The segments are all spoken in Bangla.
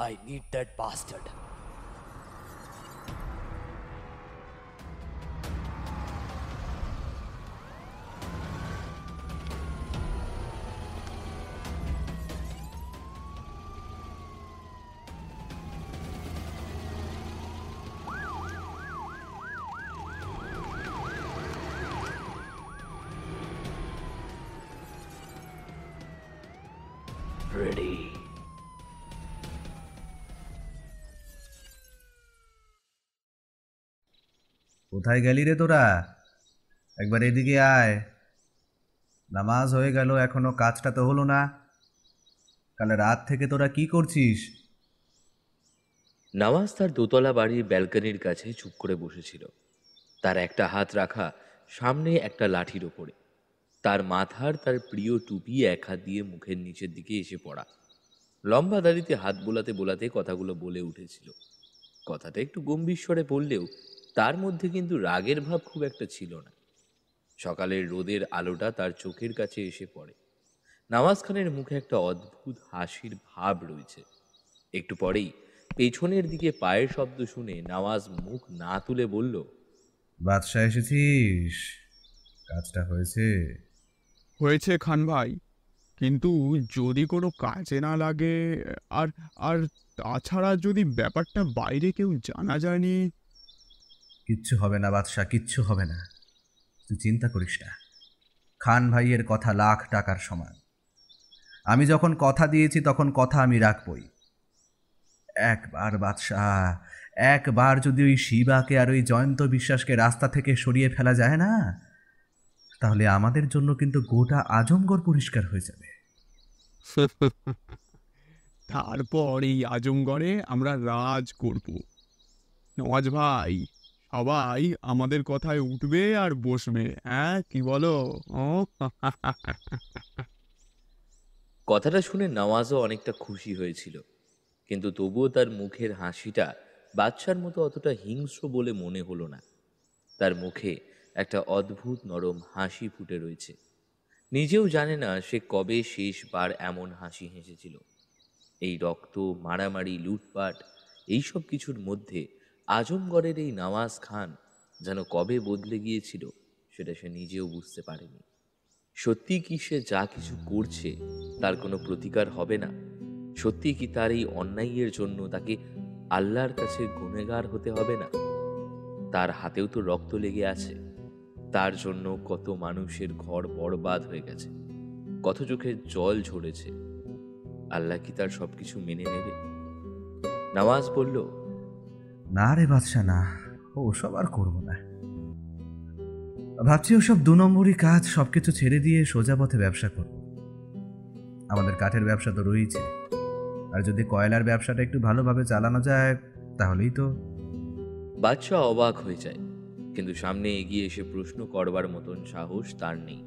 I need that bastard. Ready. কোথায় গেলি রে তোরা? একবার এদিকে আয়। নামাজ হয়ে গেল, এখনো কাজটা তো হলো না। কাল রাত থেকে তোরা কি করছিস? নওয়াজ তার দোতলা বাড়ির ব্যালকনির কাছে চুপ করে বসেছিল। তার একটা হাত রাখা সামনে একটা লাঠির ওপরে, তার মাথার তার প্রিয় টুপি এক হাত দিয়ে মুখের নিচের দিকে এসে পড়া। লম্বা দাড়িতে হাত বোলাতে বোলাতে কথাগুলো বলে উঠেছিল। কথাটা একটু গম্ভীর স্বরে বললেও তার মধ্যে কিন্তু রাগের ভাব খুব একটা ছিল না। সকালের রোদের আলোটা তার চোখের কাছে এসে পড়ে। নওয়াজ খানের মুখে একটা অদ্ভুত হাসির ভাব রয়েছে। একটু পরেই পেছনের দিকে পায়ের শব্দ শুনে নওয়াজ মুখ না তুলে বলল, বাদশাহ এসেছিস? কাজটা হয়েছে? হয়েছে খান ভাই, কিন্তু যদি কোনো কাজে না লাগে, আর আর তাছাড়া যদি ব্যাপারটা বাইরে কেউ জানা যায়নি। কিচ্ছু হবে না বাদশাহ, কিচ্ছু হবে না। তুই চিন্তা করিস না। খান ভাইয়ের কথা লাখ টাকার সমান। আমি যখন কথা দিয়েছি তখন কথা আমি রাখবই। একবার বাদশাহ, একবার যদি ওই শিবাকে আর ওই জয়ন্ত বিশ্বাসকে রাস্তা থেকে সরিয়ে ফেলা যায় না, তাহলে আমাদের জন্য কিন্তু গোটা আজমগড় পরিষ্কার হয়ে যাবে। তারপর এই আজমগড়ে আমরা রাজ করব। নওয়াজ ভাই, সবাই আমাদের কথায় উঠবে আর বসবে, হ্যাঁ কি বলো? ও কথাটা শুনে নওয়াজও অনেকটা খুশি হয়েছিল, কিন্তু তবুও তার মুখের হাসিটা বাচ্চার মতো অতটা হিংস্র বলে মনে হলো না। তার মুখে একটা অদ্ভুত নরম হাসি ফুটে রয়েছে। নিজেও জানে না সে কবে শেষবার এমন হাসি হেসেছিল। এই রক্ত, মারামারি, লুটপাট, এইসব কিছুর মধ্যে আজমগড়ের এই নওয়াজ খান যেন কবে বদলে গিয়েছিল, সেটা সে নিজেও বুঝতে পারেনি। সত্যি কি সে যা কিছু করছে তার কোনো প্রতিকার হবে না? সত্যি কি তার এই অন্যায়ের জন্য তাকে আল্লাহর কাছে গুনেগার হতে হবে না? তার হাতেও তো রক্ত লেগে আছে। তার জন্য কত মানুষের ঘর বরবাদ হয়ে গেছে, কত চোখের জল ঝরেছে। আল্লাহ কি তার সবকিছু মেনে নেবে? নওয়াজ বলল, না রে বাদশাহ, না, ওসব আর করবো না। ভাবছি ওসব দু নম্বরই কাজ সবকিছু ছেড়ে দিয়ে সোজা পথে ব্যবসা করব। আমাদের কাঠের ব্যবসা তো রয়েছে, আর যদি কয়লার ব্যবসাটা একটু ভালোভাবে চালানো যায় তাহলেই তো। বাদশাহ অবাক হয়ে যায়, কিন্তু সামনে এগিয়ে এসে প্রশ্ন করবার মতন সাহস তার নেই।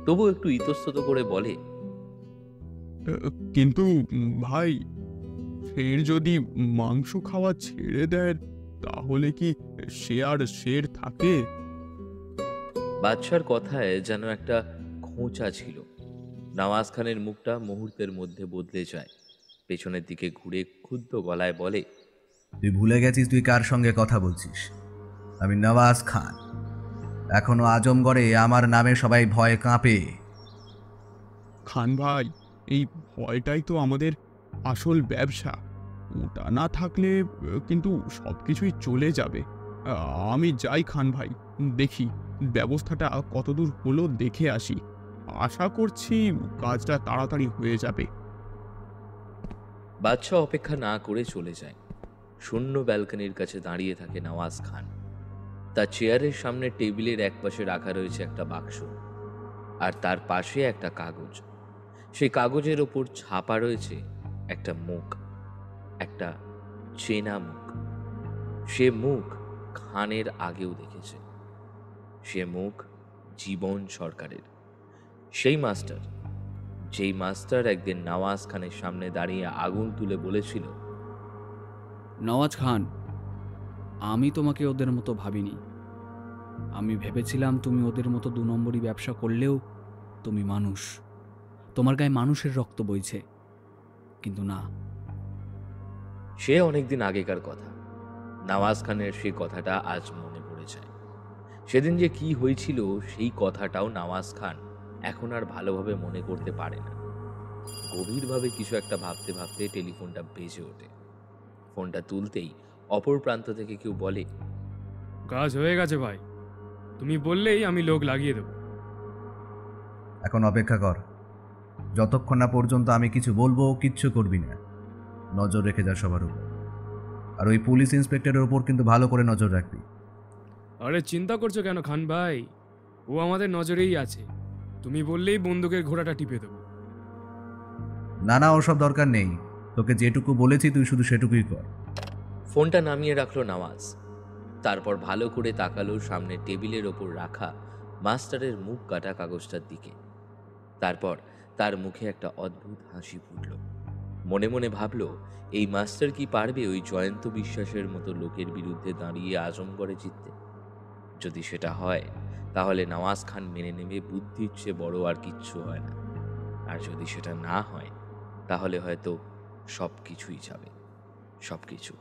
তবু একটু ইতস্তত করে বলে, কিন্তু ভাই, ফের যদি মাংস খাওয়া ছেড়ে দেয়, তাহলে কি সে আর শের থাকে? বাদশার কথায় যেন একটা খোঁচা ছিল। নওয়াজ খানের মুখটা মুহূর্তের মধ্যে বদলে যায়। পেছনের দিকে ঘুরে ক্ষুব্ধ গলায় বলে, তুই ভুলে গেছিস তুই কার সঙ্গে কথা বলছিস? আমি নওয়াজ খান। এখনো আজমগড়ে আমার নামে সবাই ভয়ে কাঁপে। খান ভাই, এই ভয়টাই তো আমাদের আসল ব্যবসা। ওটা না থাকলে কিন্তু সব কিছুই চলে যাবে। আমি যাই খান ভাই, দেখি ব্যবস্থাটা কতদূর হলো দেখে আসি। আশা করছি কাজটা তাড়াতাড়ি হয়ে যাবে। বাদশাহ অপেক্ষা না করে চলে যায়। শূন্য ব্যালকনির কাছে দাঁড়িয়ে থাকে নওয়াজ খান। তার চেয়ারের সামনে টেবিলের একপাশে রাখা রয়েছে একটা বাক্স, আর তার পাশে একটা কাগজ। সেই কাগজের ওপর ছাপা রয়েছে একটা মুখ, একটা চেনা মুখ। সে মুখ খানের আগেও দেখেছে। সে মুখ জীবন সরকারের, সেই মাস্টার, যেই মাস্টার একদিন নওয়াজ খানের সামনে দাঁড়িয়ে আগুন তুলে বলেছিল, নওয়াজ খান, আমি তোমাকে ওদের মতো ভাবিনি। আমি ভেবেছিলাম তুমি ওদের মতো দু নম্বরই ব্যবসা করলেও তুমি মানুষ, তোমার গায়ে মানুষের রক্ত বইছে। কিন্তু না, সে অনেকদিন আগেকার কথা। নওয়াজ খানের সেই কথাটা আজ মনে পড়ে যায়। সেদিন যে কি হয়েছিল সেই কথাটাও নওয়াজ খান এখন আর ভালোভাবে মনে করতে পারে না। গভীরভাবে কিছু একটা ভাবতে ভাবতে টেলিফোনটা বেজে ওঠে। ফোনটা তুলতেই অপর প্রান্ত থেকে কেউ বলে, কাজ হয়ে গেছে ভাই, তুমি বললেই আমি লোক লাগিয়ে দেবো। এখন অপেক্ষা কর, যতক্ষণ না পর্যন্ত আমি কিছু বলবো কিচ্ছু করবি না। নজর রেখে যা সবার উপর, আর ওই পুলিশ ইন্সপেক্টরের উপর কিন্তু ভালো করে নজর রাখবি। আরে চিন্তা করছো কেন খান ভাই, ও আমাদের নজরেই আছে। তুমি বললেই বন্দুকের ঘোড়াটা টিপে দেবো। না না, ওসব দরকার নেই, তোকে যেটুকু বলেছি তুই শুধু সেটুকুই কর। ফোনটা নামিয়ে রাখলো নওয়াজ। তারপর ভালো করে তাকালো সামনে টেবিলের ওপর রাখা মাস্টারের মুখ কাটা কাগজটার দিকে। তারপর তার মুখে একটা অদ্ভুত হাসি ফুটল। মনে মনে ভাবলো, এই মাস্টার কি পারবে ওই জয়ন্ত বিশ্বাসের মতো লোকের বিরুদ্ধে দাঁড়িয়ে আজমগড়ে জিততে? যদি সেটা হয় তাহলে নওয়াজ খান মেনে নেবে বুদ্ধির চেয়ে বড় আর কিচ্ছু হয় না। আর যদি সেটা না হয় তাহলে হয়তো সব কিছুই যাবে, সব কিছু।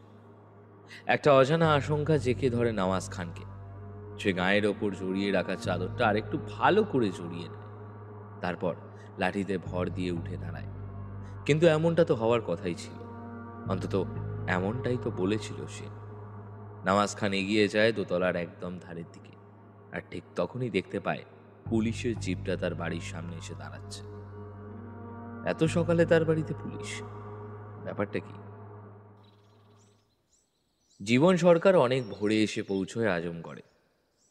একটা অজানা আশঙ্কা জেঁকে ধরে নওয়াজ খানকে। সে গায়ের ওপর জড়িয়ে রাখা চাদরটা আরেকটু ভালো করে জড়িয়ে নেয়। তারপর লাঠিতে ভর দিয়ে উঠে দাঁড়ায়। কিন্তু এমনটা তো হওয়ার কথাই ছিল, অন্তত এমনটাই তো বলেছিল সে। নওয়াজ খান এগিয়ে যায় দোতলার একদম ধারের দিকে, আর ঠিক তখনই দেখতে পায় পুলিশের জিপটা তার বাড়ির সামনে এসে দাঁড়াচ্ছে। এত সকালে তার বাড়িতে পুলিশ, ব্যাপারটা কি? জীবন সরকার অনেক ভোরে এসে পৌঁছয় আজমগড়ে।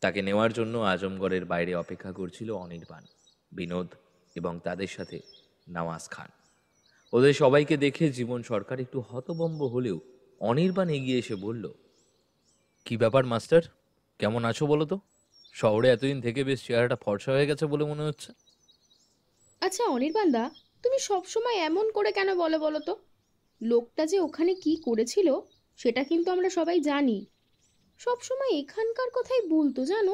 তাকে নেওয়ার জন্য আজমগড়ের বাইরে অপেক্ষা করছিল অনির্বাণ, বিনোদ এবং তাদের সাথে নওয়াজ খান। ওদের সবাইকে দেখে জীবন সরকার একটু হতভম্ব হলেও অনির্বাণ এগিয়ে এসে বলল, কি ব্যাপার মাস্টার, কেমন আছো বলো তো? শহরে এতদিন থেকে বেশ চেহারাটা ফর্সা হয়ে গেছে বলে মনে হচ্ছে। আচ্ছা অনির্বাণ দা, তুমি সবসময় এমন করে কেন বলো বলো তো? লোকটা যে ওখানে কি করেছিল সেটা কিন্তু আমরা সবাই জানি। সবসময় এখানকার কথাই বলতো জানো।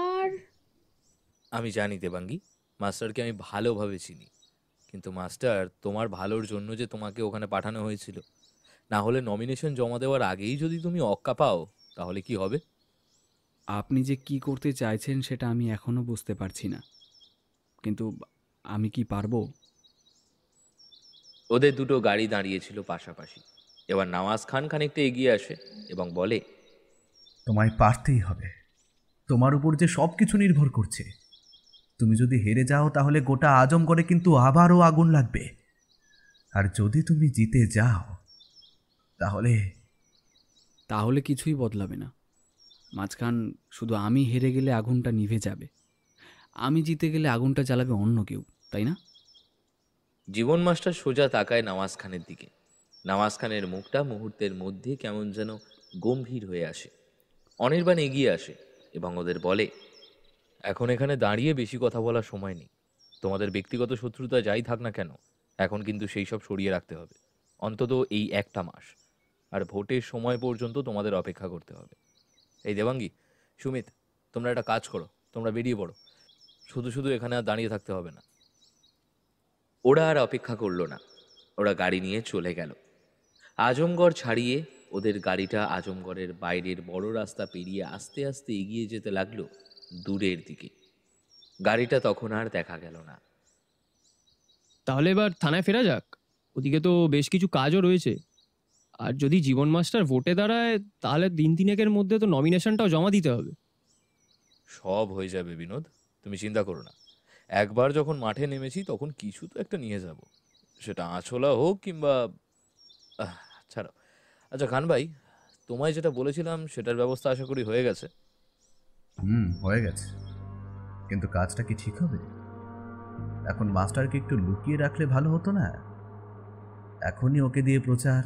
আর আমি জানি দেবাঙ্গী, মাস্টারকে আমি ভালোভাবে চিনি। কিন্তু মাস্টার, তোমার ভালোর জন্য যে তোমাকে ওখানে পাঠানো হয়েছিল, না হলে নমিনেশন জমা দেওয়ার আগেই যদি তুমি অক্কা পাও তাহলে কি হবে? আপনি যে কি করতে চাইছেন সেটা আমি এখনও বুঝতে পারছি না, কিন্তু আমি কি পারবো? ওদের দুটো গাড়ি দাঁড়িয়েছিল পাশাপাশি। এবার নওয়াজ খান খানিকটা এগিয়ে আসে এবং বলে, তোমায় পারতেই হবে, তোমার উপর যে সব কিছু নির্ভর করছে। তুমি যদি হেরে যাও তাহলে গোটা আজমগড়ে কিন্তু আবারও আগুন লাগবে, আর যদি তুমি জিতে যাও তাহলে তাহলে কিছুই বদলাবে না। মাঝখান শুধু আমি হেরে গেলে আগুনটা নিভে যাবে, আমি জিতে গেলে আগুনটা জ্বালাবে অন্য কেউ, তাই না? জীবন মাস্টার সোজা তাকায় নওয়াজ খানের দিকে। নওয়াজ খানের মুখটা মুহূর্তের মধ্যে কেমন যেন গম্ভীর হয়ে আসে। অনির্বাণ এগিয়ে আসে এবং ওদের বলে, এখন এখানে দাঁড়িয়ে বেশি কথা বলার সময় নেই। তোমাদের ব্যক্তিগত শত্রুতা যাই থাক না কেন, এখন কিন্তু সেই সব সরিয়ে রাখতে হবে, অন্তত এই একটা মাস। আর ভোটের সময় পর্যন্ত তোমাদের অপেক্ষা করতে হবে। এই দেবাঙ্গী, সুমিত, তোমরা একটা কাজ করো, তোমরা বেরিয়ে পড়ো। শুধু শুধু এখানে আর দাঁড়িয়ে থাকতে হবে না। ওরা আর অপেক্ষা করলো না, ওরা গাড়ি নিয়ে চলে গেল। আজমগড় ছাড়িয়ে ওদের গাড়িটা আজমগড়ের বাইরের বড় রাস্তা পেরিয়ে আস্তে আস্তে এগিয়ে যেতে লাগলো দূরের দিকে। গাড়িটা তখন আর দেখা গেল না। তাহলে এবার থানায় ফেরা যাক, ওদিকে তো বেশ কিছু কাজও রয়েছে। আর যদি জীবন মাস্টার ভোটে দাঁড়ায় তাহলে দিন তিনেকের মধ্যে তো নমিনেশনটাও জমা দিতে হবে। সব হয়ে যাবে বিনোদ, তুমি চিন্তা করো না। একবার যখন মাঠে নেমেছি তখন কিছু তো একটা নিয়ে যাব, সেটা আঁচলা হোক কিংবা ছাড়ো। আচ্ছা খান ভাই, তোমায় যেটা বলেছিলাম সেটার ব্যবস্থা আশা করি হয়ে গেছে। হয়ে গেছে, কিন্তু কাজটা কি ঠিক হবে? এখন মাস্টারকে একটু লুকিয়ে রাখলে ভালো হতো না? এখনই ওকে দিয়ে প্রচার।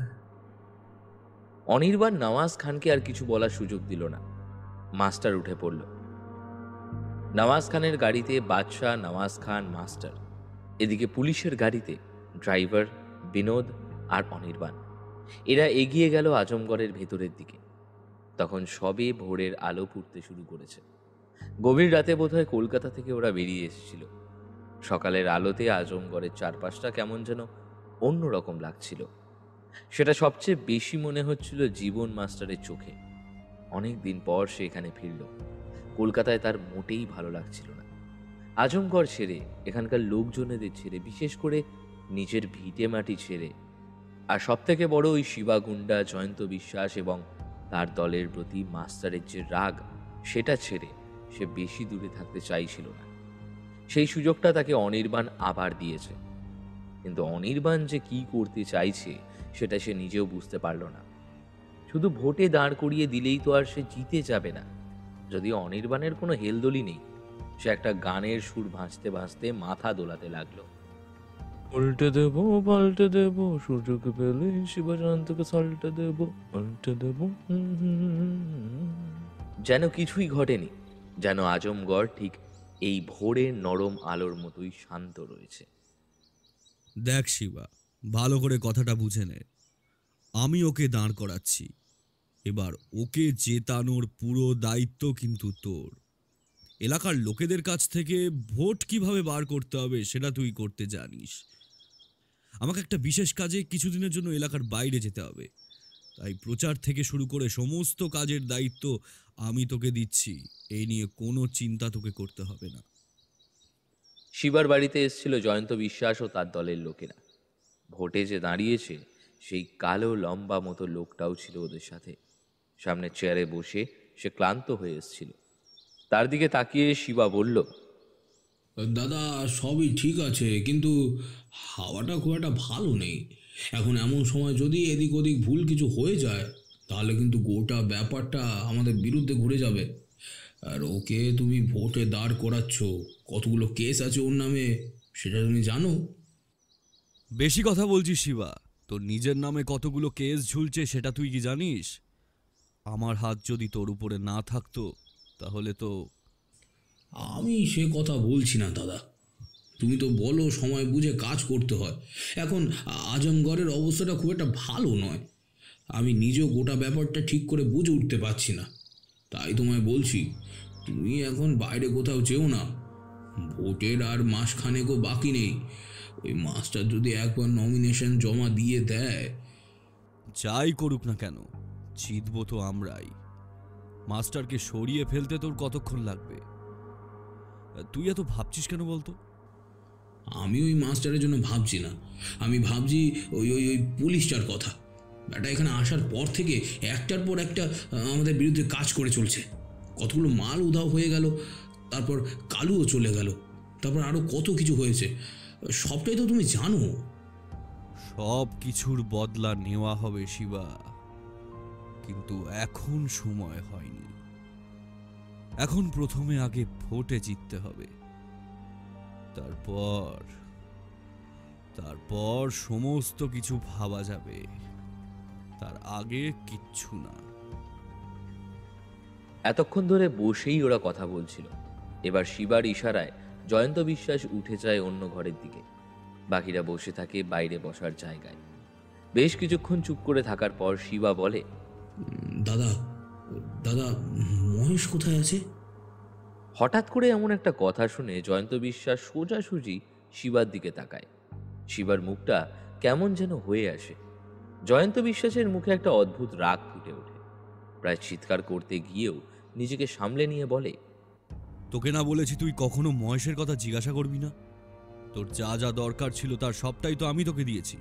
অনির্বাণ নওয়াজ খানকে আর কিছু বলার সুযোগ দিল না। মাস্টার উঠে পড়ল। নওয়াজ খানের গাড়িতে বাদশাহ, নওয়াজ খান, মাস্টার। এদিকে পুলিশের গাড়িতে ড্রাইভার, বিনোদ আর অনির্বাণ। এরা এগিয়ে গেল আজমগড়ের ভেতরের দিকে। তখন সবে ভোরের আলো ফুটতে শুরু করেছে। গভীর রাতে বোধহয় কলকাতা থেকে ওরা বেরিয়ে এসেছিল। সকালের আলোতে আজমগড়ের চারপাশটা কেমন যেন অন্যরকম লাগছিল। সেটা সবচেয়ে বেশি মনে হচ্ছিল জীবন মাস্টারের চোখে। অনেক দিন পর সে এখানে ফিরল। কলকাতায় তার মোটেই ভালো লাগছিল না। আজমগড় ছেড়ে, এখানকার লোকজনেদের ছেড়ে, বিশেষ করে নিজের ভিটে মাটি ছেড়ে, আর সব থেকে বড় ওই শিবা গুন্ডা জয়ন্ত বিশ্বাস এবং তার দলের প্রতি মাস্টারের যে রাগ, সেটা ছেড়ে সে বেশি দূরে থাকতে চাইছিল না। সেই সুযোগটা তাকে অনির্বাণ আবার দিয়েছে, কিন্তু অনির্বাণ যে কি করতে চাইছে সেটা সে নিজেও বুঝতে পারল না। শুধু ভোটে দাঁড় করিয়ে দিলেই তো আর সে জিতে যাবে না। যদিও অনির্বাণের কোনো হেলদোলি নেই, সে একটা গানের সুর ভাঁজতে ভাঁজতে মাথা দোলাতে লাগলো। উল্টে দেবো পাল্টে দেবো, সুযোগ পেলে শিবশান্তকে সাল্টে দেবো, পাল্টে দেবো। যেন কিছুই ঘটেনি, যেন আজমগড় ঠিক এই ভোরের নরম আলোর মতোই শান্ত রয়েছে। দেখ শিবা, ভালো করে কথাটা বুঝে নে। আমি ওকে দাঁড় করাচ্ছি, এবার ওকে জেতানোর পুরো দায়িত্ব কিন্তু তোর। এলাকার লোকেদের কাছ থেকে ভোট কিভাবে বার করতে হবে সেটা তুই করতে জানিস। আমাকে একটা বিশেষ কাজে কিছুদিনের জন্য এলাকার বাইরে যেতে হবে, তাই প্রচার থেকে শুরু করে সমস্ত কাজের দায়িত্ব আমি তোকে দিচ্ছি। এই নিয়ে কোনো চিন্তা তোকে করতে হবে না। শিবার বাড়িতে এসেছিল জয়ন্ত বিশ্বাস ও তার দলের লোকেরা। ভোটে যে দাঁড়িয়েছে সেই কালো লম্বা মতো লোকটাও ছিল ওদের সাথে। সামনের চেয়ারে বসে সে ক্লান্ত হয়ে এসেছিল। তার দিকে তাকিয়ে শিবা বলল, দাদা সবই ঠিক আছে, কিন্তু হাওয়াটা খুব একটা ভালো নেই। এখন এমন সময় যদি এদিক ওদিক ভুল কিছু হয়ে যায়, তাহলে কিন্তু গোটা ব্যাপারটা আমাদের বিরুদ্ধে ঘুরে যাবে। আর ওকে তুমি ভোটে দাঁড় করাচ্ছ, কতগুলো কেস আছে ওর নামে সেটা তুমি জানো। বেশি কথা বলছিস শিবা, তোর নিজের নামে কতগুলো কেস ঝুলছে সেটা তুই কি জানিস? আমার হাত যদি তোর উপরে না থাকতো তাহলে তো। আমি সে কথা বলছি না দাদা, তুমি তো বলো সময় বুঝে কাজ করতে হয়। এখন আজমগড়ের অবস্থাটা খুব একটা ভালো নয়। আমি নিজেও গোটা ব্যাপারটা ঠিক করে বুঝে উঠতে পারছি না, তাই তোমায় বলছি তুমি এখন বাইরে কোথাও যেও না। ভোটের আর মাসখানেকও বাকি নেই। ওই মাস্টার যদি একবার নমিনেশন জমা দিয়ে দেয়। যাই করুক না কেন, জিতবো তো আমরাই। মাস্টারকে সরিয়ে ফেলতে তোর কতক্ষণ লাগবে? তুই এত ভাবছিস কেন বলতো? আমি ওই মাস্টারের জন্য ভাবছি না, আমি ভাবছি ওই ওই ওই পুলিশটার কথা। এটা এখানে আসার পর থেকে একটার পর একটা আমাদের বিরুদ্ধে কাজ করে চলছে। কতগুলো মাল উধাও হয়ে গেল, তারপর কালুও চলে গেল, তারপর আরও কত কিছু হয়েছে, সবটাই তো তুমি জানো। সব কিছুর বদলা নেওয়া হবে শিবা, কিন্তু এখন সময় হয়নি। এখন প্রথমে আগে ভোটে জিততে হবে, তারপর তারপর সমস্ত কিছু ভাবা যাবে। তার আগে কিচ্ছু না। এতক্ষণ ধরে বসেই ওরা কথা বলছিল। এবার শিবার ইশারায় জয়ন্ত বিশ্বাস উঠে যায় অন্য ঘরের দিকে। বাকিরা বসে থাকে বাইরে বসার জায়গায়। বেশ কিছুক্ষণ চুপ করে থাকার পর শিবা বলে, দাদা দাদা মহেশ কোথায় আছে? হঠাৎ করে এমন একটা কথা শুনে জয়ন্ত বিশ্বাস সোজাসুজি শিবার দিকে তাকায়। শিবার মুখটা কেমন যেন হয়ে আসে। জয়ন্ত বিশ্বাসের মুখে একটা অদ্ভুত রাগ ফুটে ওঠে। প্রায় চিৎকার করতে গিয়েও নিজেকে সামলে নিয়ে বলে, তোকে না বলেছি তুই কখনো মহেশের কথা জিজ্ঞাসা করবি না? তোর যা যা দরকার ছিল তার সবটাই তো আমি তোকে দিয়েছি,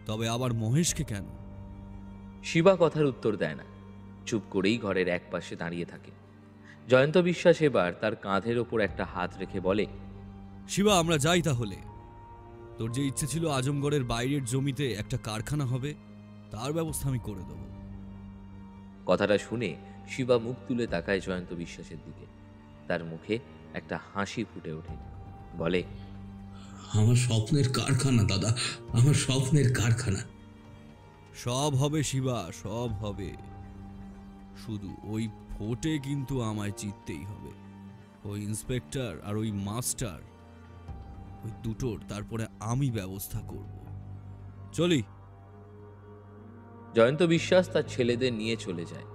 তবে আবার মহেশকে কেন? শিবা কথার উত্তর দেয় না, চুপ করেই ঘরের এক পাশে দাঁড়িয়ে থাকে। জয়ন্ত বিশ্বাস এবার তার কাঁধের ওপর একটা হাত রেখে বলে, শিবা আমরা যাই তাহলে। তোর যে ইচ্ছে ছিল আজমগড়ের বাইরের জমিতে একটা কারখানা হবে, তার ব্যবস্থা আমি করে দেব। কথাটা শুনে শিবা মুখ তুলে তাকায় জয়ন্ত বিশ্বাসের দিকে। তার মুখে একটা হাসি ফুটে ওঠে। বলে, আমার স্বপ্নের কারখানা দাদা, আমার স্বপ্নের কারখানা। সব হবে শিবা, সব হবে। শুধু ওই ভোটে কিন্তু আমায় জিততেই হবে। ওই ইন্সপেক্টর আর ওই মাস্টার, ওই দুটোর তারপরে আমি ব্যবস্থা করব। চলি। জয়ন্ত বিশ্বাস তার ছেলেদের নিয়ে চলে যায়।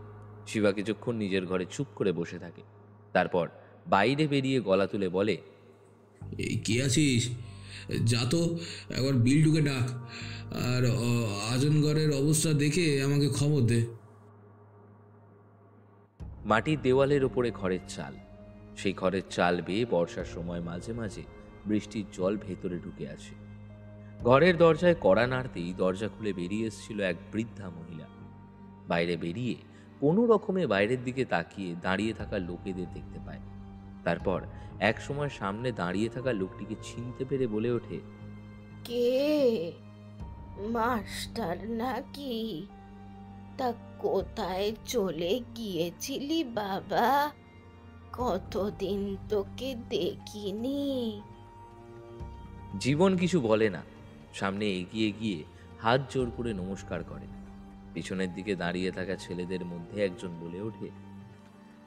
শিবা কিছুক্ষণ নিজের ঘরে চুপ করে বসে থাকে। তারপর বাইরে বেরিয়ে গলা তুলে বলে, এই কে আছিস? যা তো একবার বিল্টুকে ডাক, আর আজনগড়ের অবস্থা দেখে আমাকে খবর দে। মাটির দেওয়ালের ওপরে খড়ের চাল। সেই খড়ের চাল বেয়ে বর্ষার সময় মাঝে মাঝে বৃষ্টির জল ভেতরে ঢুকে আসে। ঘরের দরজায় কড়া নাড়তেই দরজা খুলে বেরিয়ে এসেছিল এক বৃদ্ধা মহিলা। বাইরে বেরিয়ে কোনো রকমে বাইরের দিকে তাকিয়ে দাঁড়িয়ে থাকা লোকেদের দেখতে পায়। তারপর এক সময় সামনে দাঁড়িয়ে থাকা লোকটিকে চিনতে পেরে বলে ওঠে, কে? মাস্টার নাকি? তা কোথায় চলে গিয়েছিলি বাবা? কতদিন তোকে দেখিনি। জীবন কিছু বলে না, সামনে এগিয়ে গিয়ে হাত জোর করে নমস্কার করে। পিছনের দিকে দাঁড়িয়ে থাকা ছেলেদের মধ্যে একজন বলে ওঠে,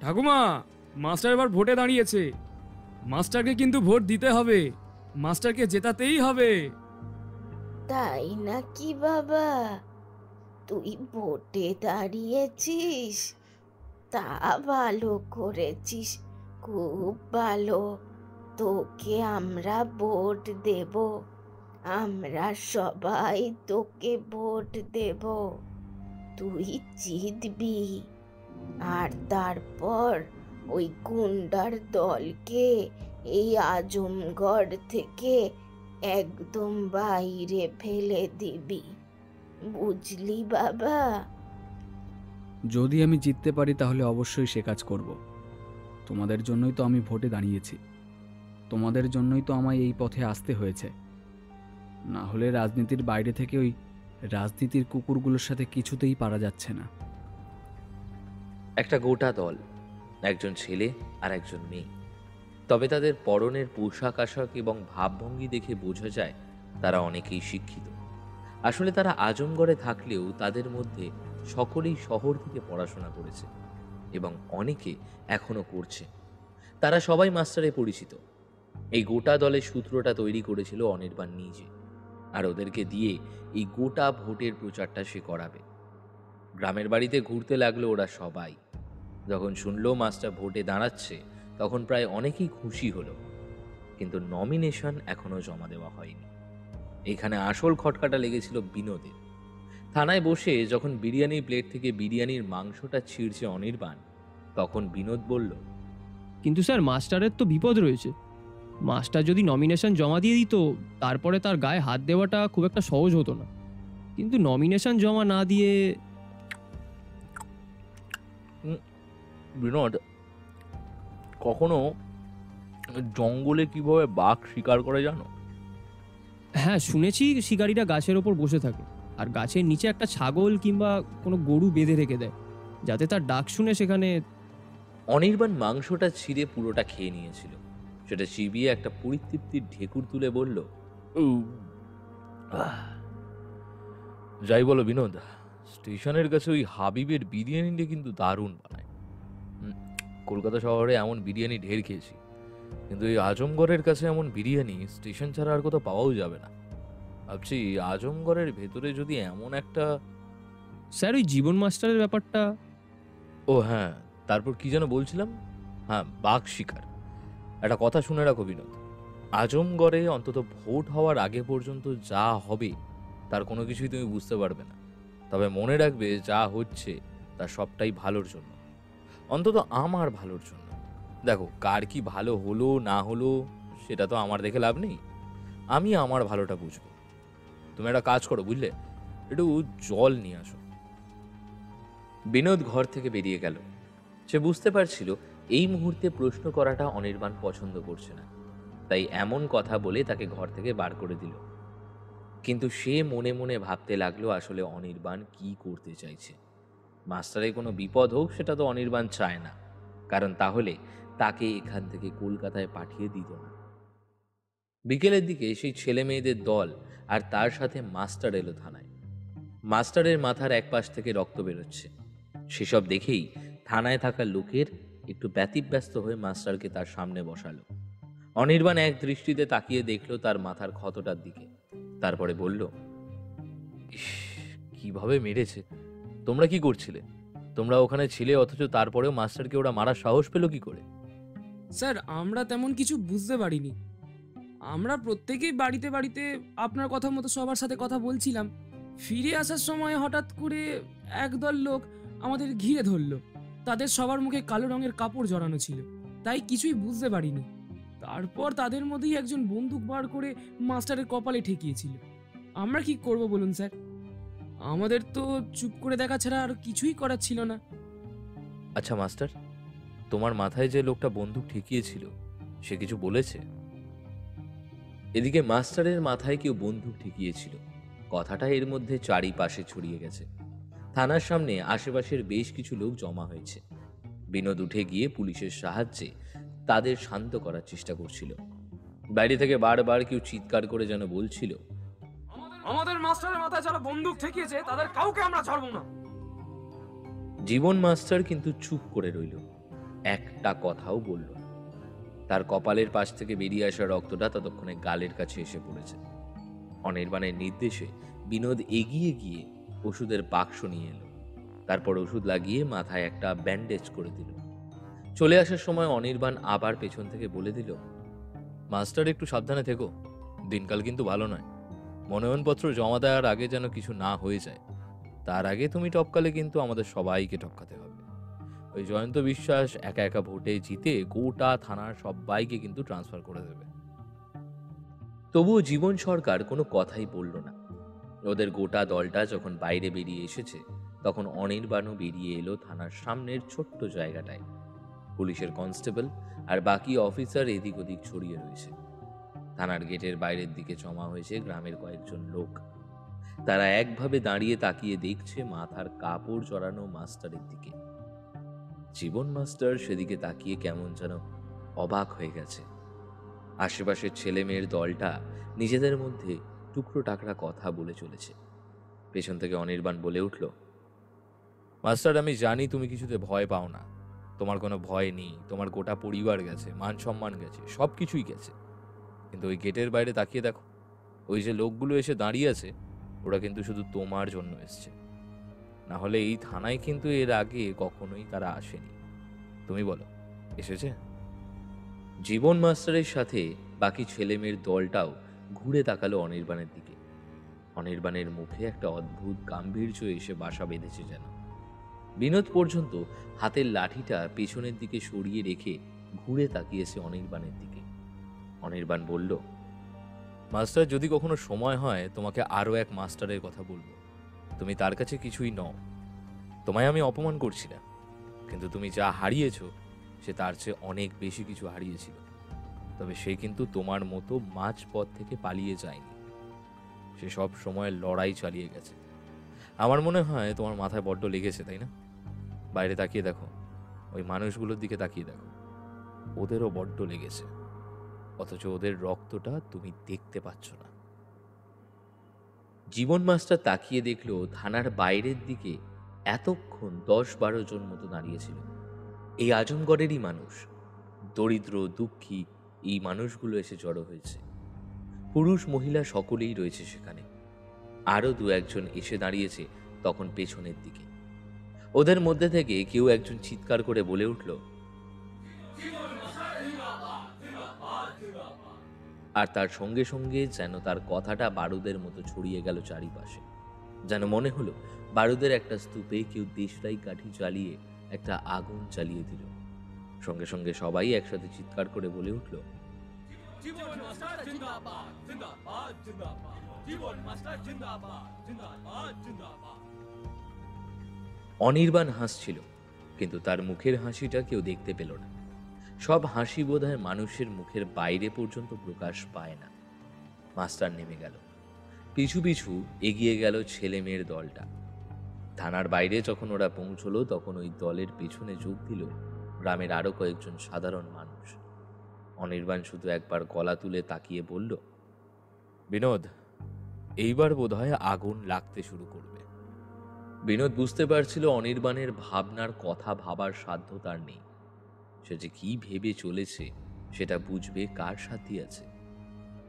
ঠাকুমা, মাস্টার এবার ভোটে দাঁড়িয়েছে। মাস্টারকে কিন্তু ভোট দিতে হবে, মাস্টারকে জেতাতেই হবে। তাই নাকি বাবা? তুই ভোটে দাঁড়িয়েছিস? তা ভালো করেছিস, খুব ভালো। তোকে আমরা ভোট দেব, আমরা সবাই তোকে ভোট দেব। তুই জিতবি, আর তারপর ওই গুন্ডার দলকে এই আজমগড় থেকে একদম বাইরে ফেলে দিবি, বুঝলি বাবা? যদি আমি জিততে পারি তাহলে অবশ্যই সে কাজ করব। তোমাদের জন্যই তো আমি ভোটে দাঁড়িয়েছি, তোমাদের জন্যই তো আমায় এই পথে আসতে হয়েছে। না হলে রাজনীতির বাইরে থেকে ওই রাজনীতির কুকুরগুলোর সাথে কিছুতেই পারা যাচ্ছে না। একটা গোটা দল, একজন ছেলে আর একজন মেয়ে। তবে তাদের পরনের পোশাক আশাক এবং ভাবভঙ্গি দেখে বোঝা যায় তারা অনেকেই শিক্ষিত। আসলে তারা আজমগড়ে থাকলেও তাদের মধ্যে সকলেই শহর থেকে পড়াশোনা করেছে এবং অনেকে এখনো করছে। তারা সবাই মাস্টারে পরিচিত। এই গোটা দলের সূত্রটা তৈরি করেছিল অনির্বাণ নিজে, আর ওদেরকে দিয়ে এই গোটা ভোটের প্রচারটা সে করাবে। গ্রামের বাড়িতে ঘুরতে লাগলো ওরা সবাই। যখন শুনলো মাস্টার ভোটে দাঁড়াচ্ছে তখন প্রায় অনেকেই খুশি হলো, কিন্তু নমিনেশন এখনো জমা দেওয়া হয়নি। এখানে আসল খটকাটা লেগেছিল বিনোদের। থানায় বসে যখন বিরিয়ানির প্লেট থেকে বিরিয়ানির মাংসটা ছিঁড়ছে অনির্বাণ, তখন বিনোদ বলল, কিন্তু স্যার, মাস্টারের তো বিপদ রয়েছে। মাস্টার যদি নমিনেশন জমা দিয়ে দিত, তারপরে তার গায়ে হাত দেওয়াটা খুব একটা সহজ হতো না। কিন্তু নমিনেশন জমা না দিয়ে বিনোদ, কখনো জঙ্গলে কিভাবে বাঘ শিকার করে জানো? হ্যাঁ, শুনেছি শিকারীরা গাছের ওপর বসে থাকে আর গাছের নিচে একটা ছাগল কিংবা কোনো গরু বেঁধে রেখে দেয়, যাতে তার ডাক শুনে সেখানে। অনির্বাণ মাংসটা ছিঁড়ে পুরোটা খেয়ে নিয়েছিল। সেটা চিবিয়ে একটা পরিতৃপ্তির ঢেকুর তুলে বলল, যাই বলো বিনোদ, স্টেশনের কাছে ওই হাবিবের বিরিয়ানিটা কিন্তু দারুণ বানায়। কলকাতা শহরে এমন বিরিয়ানি ঢের খেয়েছি, কিন্তু এই আজমগড়ের কাছে এমন বিরিয়ানি স্টেশন ছাড়া আর কোথাও পাওয়াও যাবে না। ভাবছি আজমগড়ের ভেতরে যদি এমন একটা। স্যার, ওই জীবন মাস্টারের ব্যাপারটা। ও হ্যাঁ, তারপর কি যেন বলছিলাম? হ্যাঁ, বাঘ শিকার। একটা কথা শুনে রাখো বিনোদ, আজমগড়ে অন্তত ভোট হওয়ার আগে পর্যন্ত যা হবে তার কোনো কিছুই তুমি বুঝতে পারবে না। তবে মনে রাখবে, যা হচ্ছে তা সবটাই ভালোর জন্য, অন্তত আমার ভালোর জন্য। দেখো, কার কি ভালো হলো না হলো সেটা তো আমার দেখে লাভ নেই, আমি আমার ভালোটা বুঝবো। তুমি একটা কাজ করো, বুঝলে, একটু জল নিয়ে আসো। বিনোদ ঘর থেকে বেরিয়ে গেল। সে বুঝতে পারছিল এই মুহূর্তে প্রশ্ন করাটা অনির্বাণ পছন্দ করছে না, তাই এমন কথা বলে তাকে ঘর থেকে বার করে দিল। কিন্তু সে মনে মনে ভাবতে লাগলো আসলে অনির্বাণ কি করতে চাইছে। মাস্টারের কোনো বিপদ হোক সেটা তো অনির্বাণ চায় না, কারণ তাহলে তাকে এখান থেকে কলকাতায় পাঠিয়ে দিত না। বিকেলের দিকে সেই ছেলে মেয়েদের দল আর তার সাথে মাস্টার এলো থানায়। মাস্টারের মাথার এক পাশ থেকে রক্ত বেরোচ্ছে। সেসব দেখেই থানায় থাকা লোকের একটু ব্যতিব্যস্ত হয়ে মাস্টারকে তার সামনে বসালো। অনির্বাণ এক দৃষ্টিতে তাকিয়ে দেখলো তার মাথার ক্ষতটার দিকে, তারপরে বলল, কিভাবে মেরেছে? তোমরা কি করছিলে? তোমরা ওখানে ছিলে, অথচ তারপরেও মাস্টারকে ওরা মারার সাহস পেল কি করে? স্যার, আমরা তেমন কিছু বুঝতে পারিনি। আমরা প্রত্যেকেই বাড়িতে বাড়িতে আপনার কথা মতো সবার সাথে কথা বলছিলাম। ফিরে আসার সময় হঠাৎ করে একদল লোক আমাদের ঘিরে ধরলো। তাদের সবার মুখে কালো রঙের কাপড় জড়ানো ছিল, তাই কিছুই বুঝতে পারিনি। তারপর তাদের মধ্যেই একজন বন্দুক বার করে মাস্টারের কপালে ঠেকিয়েছিল। আমরা কি করব বলুন স্যার? আমাদের তো চুপ করে দেখা ছাড়া আর কিছুই করার ছিল না। আচ্ছা মাস্টার, তোমার মাথায় যে লোকটা বন্দুক ঠেকিয়েছিল সে কিছু বলেছে? এদিকে মাস্টারের মাথায় কেউ বন্দুক ঠেকিয়েছিল কথাটা এর মধ্যে চারিপাশে ছড়িয়ে গেছে। থানার সামনে আশেপাশের বেশ কিছু লোক জমা হয়েছে। বিনোদ উঠে গিয়ে পুলিশের সাহায্যে তাদের শান্ত করার চেষ্টা করছিল। বাইরে থেকে বারবার কেউ চিৎকার করে যেন বলছিল, আমাদের মাস্টারের মাথায় যারা বন্দুক ঠেকিয়েছে তাদের কাউকে আমরা ছাড়বো না। জীবন মাস্টার কিন্তু চুপ করে রইল, একটা কথাও বলল না। তার কপালের পাশ থেকে বেরিয়ে আসা রক্তটা ততক্ষণে গালের কাছে এসে পড়েছে। অনির্বাণের নির্দেশে বিনোদ এগিয়ে গিয়ে ওষুধের বাক্স নিয়ে এলো। তারপর ওষুধ লাগিয়ে মাথায় একটা ব্যান্ডেজ করে দিল। চলে আসার সময় অনির্বাণ আবার পেছন থেকে বলে দিল, মাস্টার একটু সাবধানে থেকো, দিনকাল কিন্তু ভালো নয়। মনোনয়নপত্র জমা দেওয়ার আগে যেন কিছু না হয়ে যায়। তার আগে তুমি টপকালে কিন্তু আমাদের সবাইকে টপকাতে হবে। ওই জয়ন্ত বিশ্বাস একা একা ভোটে জিতে গোটা থানার সবাইকে কিন্তু ট্রান্সফার করে দেবে। তবুও জীবন সরকার কোনো কথাই বলল না। ওদের গোটা দলটা যখন বাইরে বেরিয়ে এসেছে তখন অনির্বাণও বেরিয়ে এলো থানার সামনের ছোট্ট জায়গাটায়। পুলিশের কনস্টেবল আর বাকি অফিসার এদিক ওদিক ছড়িয়ে রয়েছে। থানার গেটের বাইরের দিকে জমা হয়েছে গ্রামের কয়েকজন লোক। তারা একভাবে দাঁড়িয়ে তাকিয়ে দেখছে মাথার কাপড় জড়ানো মাস্টারের দিকে। জীবন মাস্টার সেদিকে তাকিয়ে কেমন যেন অবাক হয়ে গেছে। আশেপাশের ছেলে মেয়ের দলটা নিজেদের মধ্যে টুকরো টাকরা কথা বলে চলেছে। পেছন থেকে অনির্বাণ বলে উঠল, মাস্টার আমি জানি তুমি কিছুতে ভয় পাও না, তোমার কোনো ভয় নেই, তোমার গোটা পরিবার গেছে, মান সম্মান গেছে, সব কিছুই গেছে। কিন্তু ওই গেটের বাইরে তাকিয়ে দেখো, ওই যে লোকগুলো এসে দাঁড়িয়ে আছে ওরা কিন্তু শুধু তোমার জন্য এসছে। না হলে এই থানায় কিন্তু এর আগে কখনোই তারা আসেনি। তুমি বলো এসেছে? জীবন মাস্টারের সাথে বাকি ছেলে মেয়ের দলটাও ঘুরে তাকালো অনির্বাণের দিকে। অনির্বাণের মুখে একটা অদ্ভুত গাম্ভীর্য এসে বাসা বেঁধেছে যেন। বিনোদ পর্যন্ত হাতের লাঠিটা পেছনের দিকে সরিয়ে রেখে ঘুরে তাকিয়েছে অনির্বাণের দিকে। অনির্বাণ বলল, মাস্টার যদি কখনো সময় হয় তোমাকে আরও এক মাস্টারের কথা বলবো। তুমি তার কাছে কিছুই নও, তোমায় আমি অপমান করছি না, কিন্তু তুমি যা হারিয়েছ সে তার চেয়ে অনেক বেশি কিছু হারিয়েছিল। তবে সে কিন্তু তোমার মতো মাঝপথ থেকে পালিয়ে যায়নি, সে সব সময় লড়াই চালিয়ে গেছে। আমার মনে হয় তোমার মাথায় বড্ড লেগেছে, তাই না? বাইরে তাকিয়ে দেখো, ওই মানুষগুলোর দিকে তাকিয়ে দেখো, ওদেরও বড্ড লেগেছে, অথচ ওদের রক্তটা তুমি দেখতে পাচ্ছ না। জীবন মাস্টার তাকিয়ে দেখলো থানার বাইরের দিকে এতক্ষণ 10-12 জন মতো দাঁড়িয়েছিল। এই আজমগড়েরই মানুষ, দরিদ্র দুঃখী এই মানুষগুলো এসে জড়ো হয়েছে। পুরুষ মহিলা সকলেই রয়েছে সেখানে। আরও 2-1 জন এসে দাঁড়িয়েছে তখন পেছনের দিকে। ওদের মধ্যে থেকে কেউ একজন চিৎকার করে বলে উঠল, আর তার সঙ্গে সঙ্গে যেন তার কথাটা বারুদের মতো ছড়িয়ে গেল চারিপাশে। যেন মনে হলো বারুদের একটা স্তূপে কেউ দেশলাই কাঠি জ্বালিয়ে একটা আগুন জ্বালিয়ে দিল। সঙ্গে সঙ্গে সবাই একসাথে চিৎকার করে বলে উঠল, অনির্বাণ হাসছিল, কিন্তু তার মুখের হাসিটা কেউ দেখতে পেল না। সব হাসি বোধহয় মানুষের মুখের বাইরে পর্যন্ত প্রকাশ পায় না। মাস্টার নেমে গেল, পিছু পিছু এগিয়ে গেল ছেলে মেয়ের দলটা। থানার বাইরে যখন ওরা পৌঁছলো তখন ওই দলের পেছনে যোগ দিল গ্রামের আরো কয়েকজন সাধারণ মানুষ। অনির্বাণ শুধু একবার গলা তুলে তাকিয়ে বলল, বিনোদ, এইবার বোধহয় আগুন লাগতে শুরু করবে। বিনোদ বুঝতে পারছিল অনির্বাণের ভাবনার কথা ভাবার সাধ্য তার নেই। সে যে কি ভেবে চলেছে সেটা বুঝবে কার সাথে আছে।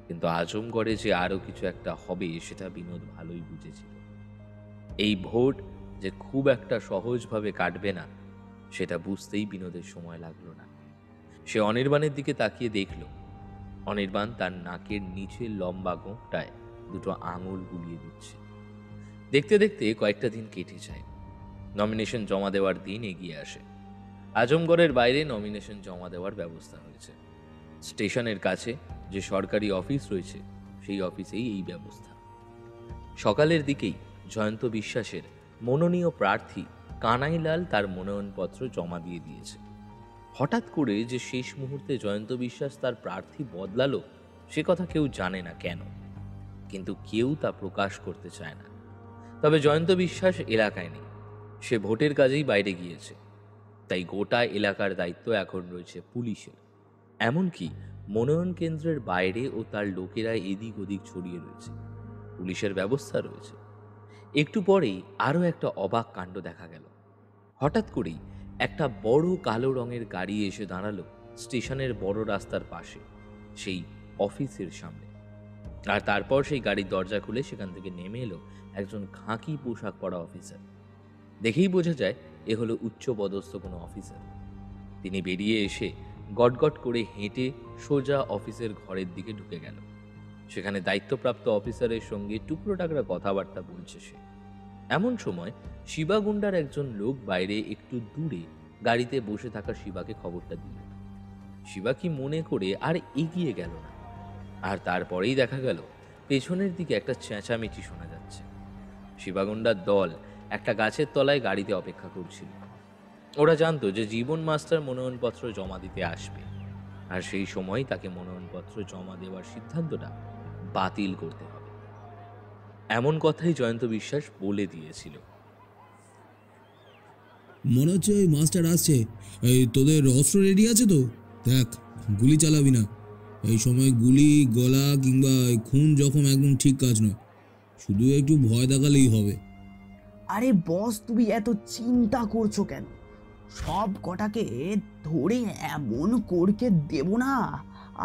কিন্তু আজমগড়ে যে আরো কিছু একটা হবে সেটা বিনোদ ভালোই বুঝেছিল। এই ভোট যে খুব একটা সহজভাবে কাটবে না সেটা বুঝতেই বিনোদের সময় লাগলো না। সে অনির্বাণের দিকে তাকিয়ে দেখল অনির্বাণ তার নাকের নিচে লম্বা গোঁপটায় দুটো আঙুল বুলিয়ে দিচ্ছে। দেখতে দেখতে কয়েকটা দিন কেটে যায়। নমিনেশন জমা দেওয়ার দিন এগিয়ে আসে। আজমগড়ের বাইরে নমিনেশন জমা দেওয়ার ব্যবস্থা হয়েছে। স্টেশনের কাছে যে সরকারি অফিস রয়েছে সেই অফিসেই এই ব্যবস্থা। সকালের দিকেই জয়ন্ত বিশ্বাসের মনোনীয় প্রার্থী কানাইলাল তার মনোনয়নপত্র জমা দিয়ে দিয়েছে। হঠাৎ করে যে শেষ মুহূর্তে জয়ন্ত বিশ্বাস তার প্রার্থী বদলালো সে কথা কেউ জানে না কেন, কিন্তু কেউ তা প্রকাশ করতে চায় না। তবে জয়ন্ত বিশ্বাস এলাকায় নেই, সে ভোটের কাজেই বাইরে গিয়েছে। তাই গোটা এলাকার দায়িত্ব এখন রয়েছে পুলিশের। এমনকি মনোনয়ন কেন্দ্রের বাইরে ও তার লোকেরা এদিক ওদিক ছড়িয়ে রয়েছে, পুলিশের ব্যবস্থা রয়েছে। একটু পরেই আরও একটা অবাক কাণ্ড দেখা গেল। হঠাৎ করেই একটা বড় কালো রঙের গাড়ি এসে দাঁড়ালো স্টেশনের বড় রাস্তার পাশে, সেই অফিসের সামনে। আর তারপর সেই গাড়ির দরজা খুলে সেখান থেকে নেমে এলো একজন খাকি পোশাক পরা অফিসার। দেখেই বোঝা যায় এ হলো উচ্চপদস্থ কোনো অফিসার। তিনি বেরিয়ে এসে গটগট করে হেঁটে সোজা অফিসের ঘরের দিকে ঢুকে গেল। সেখানে দায়িত্বপ্রাপ্ত অফিসারের সঙ্গে টুকরো টাকরা কথাবার্তা বলছে সে। এমন সময় শিবা গুন্ডার একজন লোক বাইরে একটু দূরে গাড়িতে বসে থাকা শিবাকে খবরটা দিল। শিবা কি মনে করে আর এগিয়ে গেল না। আর তারপরেই দেখা গেল পেছনের দিকে একটা চেঁচামেচি শোনা যাচ্ছে। শিবাগুন্ডার দল একটা গাছের তলায় গাড়িতে অপেক্ষা করছিল। ওরা জানতো যে জীবন মাস্টার মনোনয়নপত্র জমা দিতে আসবে, আর সেই সময় তাকে মনোনয়নপত্র জমা দেওয়ার সিদ্ধান্তটা বাতিল করতে হবে। এমন কথাই জয়ন্ত বিশ্বাস বলে দিয়েছিল। মনে হচ্ছে ওই মাস্টার আসছে। এই তোদের অস্ত্র রেডি আছে তো? দেখ, গুলি চালাবি না। এই সময় গুলি, গলা কিংবা খুন জখম একদম ঠিক কাজ নয়। শুধু একটু ভয় দেখালেই হবে। আরে বস, তুমি এত চিন্তা করছো কেন? সব কটাকে ধরে এমন করকে দেব না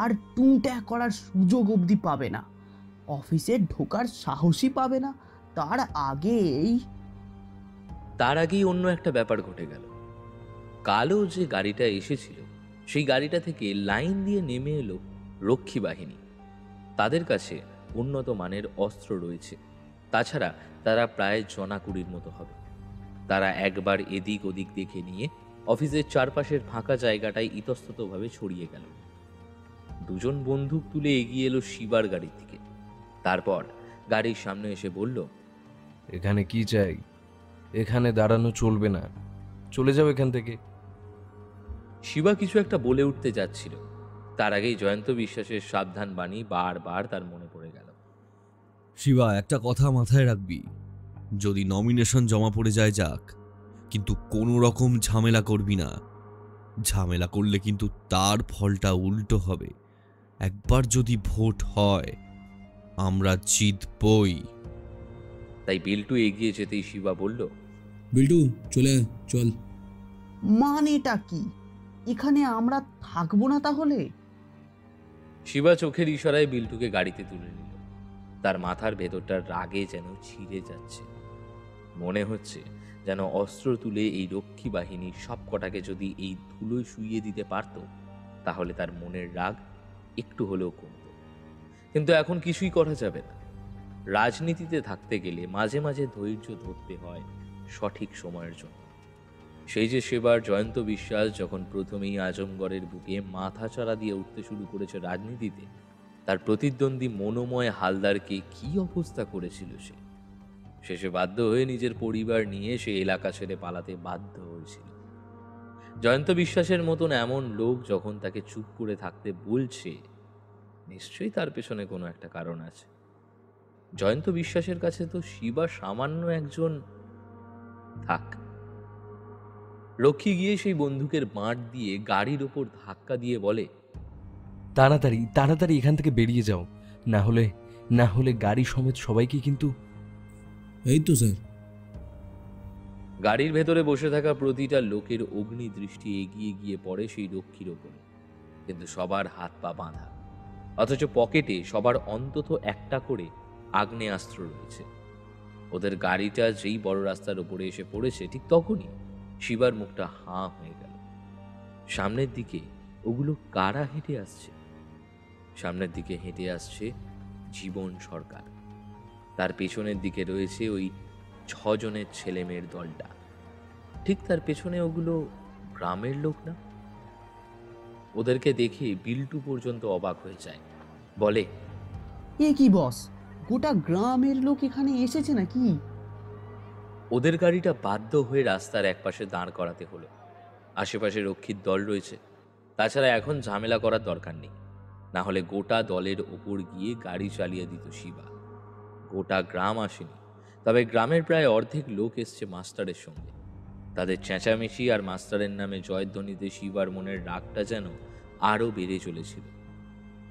আর টুংট্যাক করার সুযোগ অবধি পাবে না, অফিসে ঢোকার সাহসই পাবে না। তার আগেই অন্য একটা ব্যাপার ঘটে গেল। কালো যে গাড়িটা এসেছিল সেই গাড়িটা থেকে লাইন দিয়ে নেমে এলো রক্ষী বাহিনী। তাদের কাছে উন্নত মানের অস্ত্র রয়েছে। তাছাড়া তারা প্রায় জনাকুড়ির মতো হবে। তারা একবার এদিক ওদিক দেখে নিয়ে অফিসের চারপাশের ফাঁকা জায়গাটায় ইতস্ততভাবে ছড়িয়ে গেল। দুজন বন্দুক তুলে এগিয়ে এলো শিবার গাড়ির দিকে। তারপর গাড়ির সামনে এসে বলল, এখানে কি চাই? এখানে দাঁড়ানো চলবে না, চলে যাও এখান থেকে। শিবা কিছু একটা বলে উঠতে যাচ্ছিল, তার আগেই জয়ন্ত বিশ্বাসের সাবধান বাণী বারবার তার মনে পড়ে গেল। শিবা, একটা কথা মাথায় রাখবি, যদি নমিনেশন জমা পড়ে যায় যাক, কিন্তু কোনো রকম ঝামেলা করবি না। ঝামেলা করলে কিন্তু তার ফলটা উল্টো হবে। একবার যদি ভোট হয় আমরা জিতবই। তাই বিল্টু এগিয়ে যেতেই শিবা বলল, বিল্টু, চলে আয়, চল। মানেটা কি? এখানে আমরা থাকবো না তাহলে? শিবা চোখের ইশারায় বিল্টুকে গাড়িতে তুলে নিল। তার মাথার ভেতরটা রাগে যেন ছিঁড়ে যাচ্ছে। মনে হচ্ছে যেন অস্ত্র তুলে এই রক্ষী বাহিনীর সব কটাকে যদি এই ধুলোয় শুইয়ে দিতে পারত তাহলে তার মনের রাগ একটু হলেও কমত। কিন্তু এখন কিছুই করা যাবে না। রাজনীতিতে থাকতে গেলে মাঝে মাঝে ধৈর্য ধরতে হয় সঠিক সময়ের জন্য। সেই যে সেবার জয়ন্ত বিশ্বাস যখন প্রথমেই আজমগড়ের বুকে মাথা চাড়া দিয়ে উঠতে শুরু করেছে রাজনীতিতে, তার প্রতিদ্বন্দ্বী মনোময় হালদারকে কি অবস্থা করেছিল সে। শেষে বাধ্য হয়ে নিজের পরিবার নিয়ে সে এলাকা ছেড়ে পালাতে বাধ্য হয়েছিল। জয়ন্ত বিশ্বাসের মতন এমন লোক যখন তাকে চুপ করে থাকতে বলছে, নিশ্চয়ই তার পেছনে কোনো একটা কারণ আছে। জয়ন্ত বিশ্বাসের কাছে তো শিবা সামান্য একজন। থাক। রক্ষী গিয়ে সেই বন্দুকের বাঁট দিয়ে গাড়ির ওপর ধাক্কা দিয়ে বলে, তাড়াতাড়ি তাড়াতাড়ি এখান থেকে বেরিয়ে যাও, না হলে গাড়ি সমেত সবাইকে কিন্তু। এই তো স্যার। গাড়ির ভেতরে বসে থাকা প্রতিটা লোকের অগ্নি দৃষ্টি এগিয়ে গিয়ে পড়ে সেই রক্ষীর ওপরে। কিন্তু সবার হাত পা বাঁধা, অথচ পকেটে সবার অন্তত একটা করে আগ্নেয়াস্ত্র রয়েছে। ওদের গাড়িটা যেই বড় রাস্তার উপরে এসে পড়েছে ঠিক তখনই শিবার মুখটা হাঁ হয়ে গেল। সামনের দিকে ওগুলো কারা হেঁটে আসছে? সামনের দিকে হেঁটে আসছে জীবন সরকার। তার পেছনের দিকে রয়েছে ওই 6 জনের ছেলে মেয়ের দলটা। ঠিক তার পেছনে ওগুলো গ্রামের লোক না? ওদেরকে দেখে বিল্টু পর্যন্ত অবাক হয়ে যায়। বলে, এ কি বস, গোটা গ্রামের লোক এখানে এসেছে নাকি? ওদের গাড়িটা বাধ্য হয়ে রাস্তার একপাশে দাঁড় করাতে হলো। আশেপাশে রক্ষীর দল রয়েছে, তাছাড়া এখন ঝামেলা করার দরকার নেই, না হলে গোটা দলের ওপর গিয়ে গাড়ি চালিয়ে দিত শিবা। গোটা গ্রাম আসেনি, তবে গ্রামের প্রায় অর্ধেক লোক এসছে মাস্টারের সঙ্গে। তাদের চেঁচামেচি আর মাস্টারের নামে জয়ধ্বনিতে শিবার মনের রাগটা যেন আরও বেড়ে চলেছিল।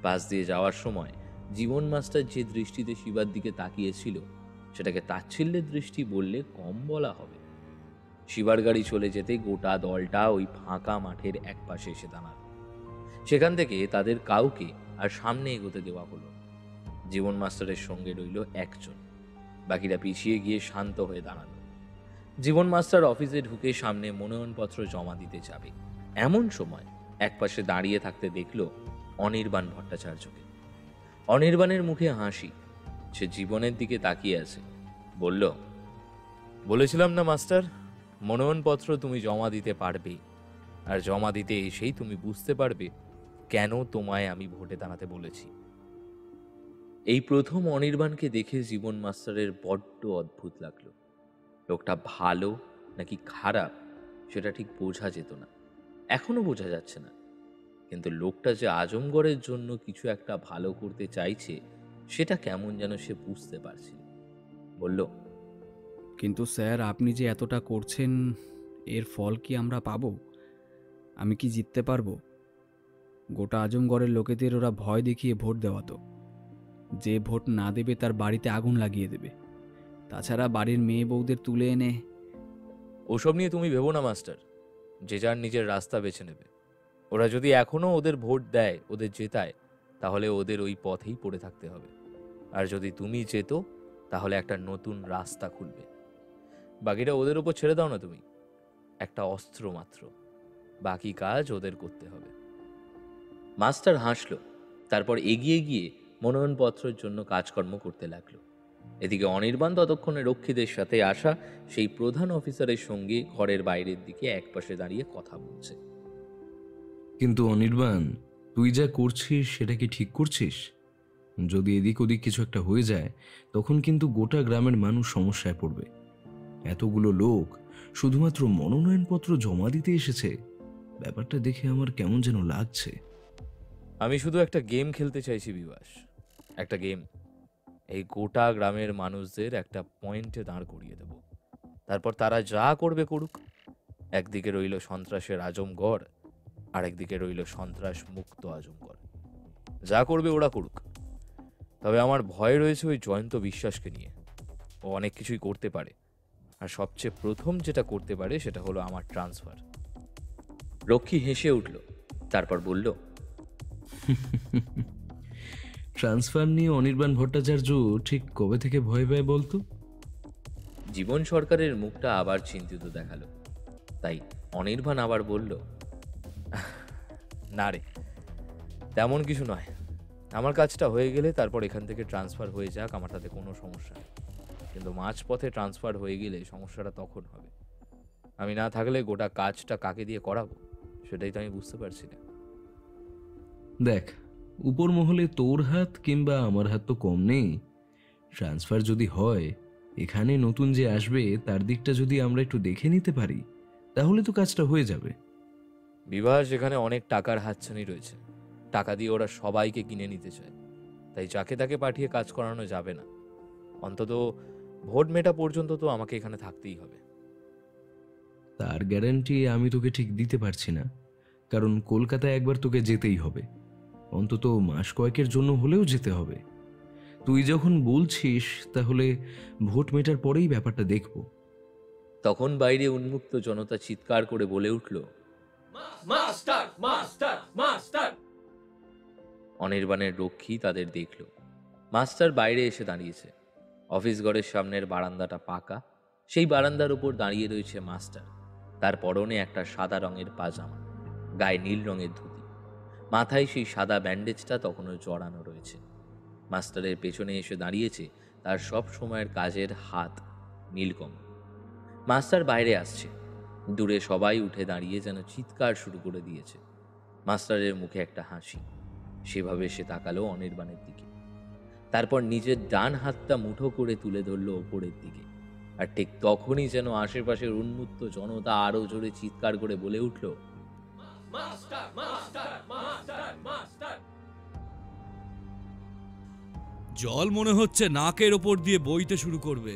পাশ দিয়ে যাওয়ার সময় জীবন মাস্টার যে দৃষ্টিতে শিবার দিকে তাকিয়েছিল, সেটাকে তাচ্ছিল্যের দৃষ্টি বললে কম বলা হবে। শিবার গাড়ি চলে যেতে গোটা দলটা ওই ফাঁকা মাঠের একপাশে এসে দাঁড়াল। সেখান থেকে তাদের কাউকে আর সামনে এগোতে দেওয়া হলো। জীবন মাস্টারের সঙ্গে রইল একজন, বাকিরা পিছিয়ে গিয়ে শান্ত হয়ে দাঁড়ালো। জীবন মাস্টার অফিসে ঢুকে সামনে মনোনয়নপত্র জমা দিতে যাবে, এমন সময় একপাশে দাঁড়িয়ে থাকতে দেখল অনির্বাণ ভট্টাচার্যকে। অনির্বাণের মুখে হাসি, সে জীবনের দিকে তাকিয়ে আছে। বলল, বলেছিলাম না মাস্টার, মনোনয়নপত্র তুমি জমা দিতে পারবে, আর জমা দিতে এসেই তুমি বুঝতে পারবে কেন তোমায় আমি ভোটে দাঁড়াতে বলেছি। এই প্রথম অনির্বাণকে দেখে জীবন মাস্টারের বড্ড অদ্ভুত লাগলো। লোকটা ভালো নাকি খারাপ সেটা ঠিক বোঝা যেত না, এখনো বোঝা যাচ্ছে না, কিন্তু লোকটা যে আজমগড়ের জন্য কিছু একটা ভালো করতে চাইছে সেটা কেমন যেন সে বুঝতে পারছিল। বলল, কিন্তু স্যার, আপনি যে এতটা করছেন, এর ফল কি আমরা পাবো? আমি কি জিততে পারবো? গোটা আজমগড়ের লোকেদের ওরা ভয় দেখিয়ে ভোট দেওয়াতো। যে ভোট না দেবে তার বাড়িতে আগুন লাগিয়ে দেবে। তাছাড়া বাড়ির মেয়ে বউদের তুলে এনে... ওসব নিয়ে তুমি ভেবো না মাস্টার, যে যার নিজের রাস্তা বেছে নেবে। ওরা যদি এখনো ওদের ভোট দেয়, ওদের জেতায়, তাহলে ওদের ওই পথেই পড়ে থাকতে হবে। আর যদি তুমি জেতো, তাহলে একটা নতুন রাস্তা খুলবে। বাকিটা ওদের উপর ছেড়ে দাও না তুমি, একটা অস্ত্র মাত্র, বাকি কাজ ওদের করতে হবে। মাস্টার হাসলো, তারপর এগিয়ে গিয়ে মনোনয়নপত্রের জন্য কাজকর্ম করতে লাগলো। এদিকে অনির্বাণ ততক্ষণে রক্ষীদের সাথে আসা সেই প্রধান অফিসারের সঙ্গে ঘরের বাইরের দিকে একপাশে দাঁড়িয়ে কথা বলছে। কিন্তু অনির্বাণ, তুই যা করছিস সেটা কি ঠিক করছিস? যদি এদিক ওদিক কিছু একটা হয়ে যায়, তখন কিন্তু গোটা গ্রামের মানুষ সমস্যায় পড়বে। এতগুলো লোক শুধুমাত্র মনোনয়নপত্র জমা দিতে এসেছে, ব্যাপারটা দেখে আমার কেমন যেন লাগছে। আমি শুধু একটা গেম খেলতে চাইছি বিবাস, একটা গেম। এই গোটা গ্রামের মানুষদের একটা পয়েন্টে দাঁড় করিয়ে দেব, তারপর তারা যা করবে করুক। একদিকে রইল সন্ত্রাসের আজমগড়, আর একদিকে রইল সন্ত্রাস মুক্ত আজমগড়। যা করবে ওরা করুক, তবে আমার ভয় রয়েছে ওই জয়ন্ত বিশ্বাসকে নিয়ে। ও অনেক কিছুই করতে পারে, আর সবচেয়ে প্রথম যেটা করতে পারে সেটা হলো আমার ট্রান্সফার। রক্ষী হেসে উঠল, তারপর বলল, ট্রান্সফার নিয়ে অনির্বাণ ভট্টাচার্য ঠিক কবে থেকে ভয় পায় বলতো? জীবন সরকারের মুখটা আবার চিন্তিত দেখালো, তাই অনির্বাণ আবার বলল, না রে, তেমন কিছু নয়। আমার কাজটা হয়ে গেলে তারপর এখান থেকে ট্রান্সফার হয়ে যাক, আমার তাতে কোনো সমস্যা নেই। কিন্তু মাঝপথে ট্রান্সফার হয়ে গেলে সমস্যাটা তখন হবে। আমি না থাকলে গোটা কাজটা কাকে দিয়ে করাবো সেটাই তো আমি বুঝতে পারছি না। দেখ, উপর মহলে তোর হাত কিংবা আমার হাত তো কম নেই। ট্রান্সফার যদি হয়, এখানে নতুন যে আসবে তার দিকটা যদি আমরা একটু দেখে নিতে পারি, তাহলে তো কাজটা হয়ে যাবে। বিবাহ সেখানে অনেক টাকার হাতছানি রয়েছে, টাকা দিয়ে ওরা সবাইকে কিনে নিতে চায়, তাই যাকে তাকে পাঠিয়ে কাজ করানো যাবে না। অন্তত ভোট মেটা পর্যন্ত তো আমাকে এখানে থাকতেই হবে। তার গ্যারান্টি আমি তোকে ঠিক দিতে পারছি না, কারণ কলকাতায় একবার তোকে যেতেই হবে, অন্তত মাস কয়েকের জন্য হলেও যেতে হবে। তুই যখন বলছিস, তাহলে ভোট মেটার পরেই ব্যাপারটা দেখব। তখন বাইরে উন্মুক্ত জনতা চিৎকার করে বলে উঠল, মাস্টার মাস্টার মাস্টার। অনির্বাণের রক্ষী তাদের দেখল। মাস্টার বাইরে এসে দাঁড়িয়েছে। অফিস ঘরের সামনের বারান্দাটা পাকা, সেই বারান্দার উপর দাঁড়িয়ে রয়েছে মাস্টার। তার পরনে একটা সাদা রঙের পাজামা, গায়ে নীল রঙের ধুতি। মাথায় সেই সাদা ব্যান্ডেজটা তখনও জড়ানো রয়েছে। মাস্টারের পেছনে এসে দাঁড়িয়েছে তার সব সময়ের কাজের হাত নীলকমল। মাস্টার বাইরে আসছে। দূরে সবাই উঠে দাঁড়িয়ে যেন চিৎকার শুরু করে দিয়েছে। মাস্টারের মুখে একটা হাসি। সেভাবে সে তাকালো অনির্বাণের দিকে। তারপর নিজের ডান হাতটা মুঠো করে তুলে ধরল ওপরের দিকে। আর ঠিক তখনই যেন আশেপাশের উন্মত্ত জনতা আরো জোরে চিৎকার করে বলে উঠল, জল মনে হচ্ছে নাকের ওপর দিয়ে বইতে শুরু করবে।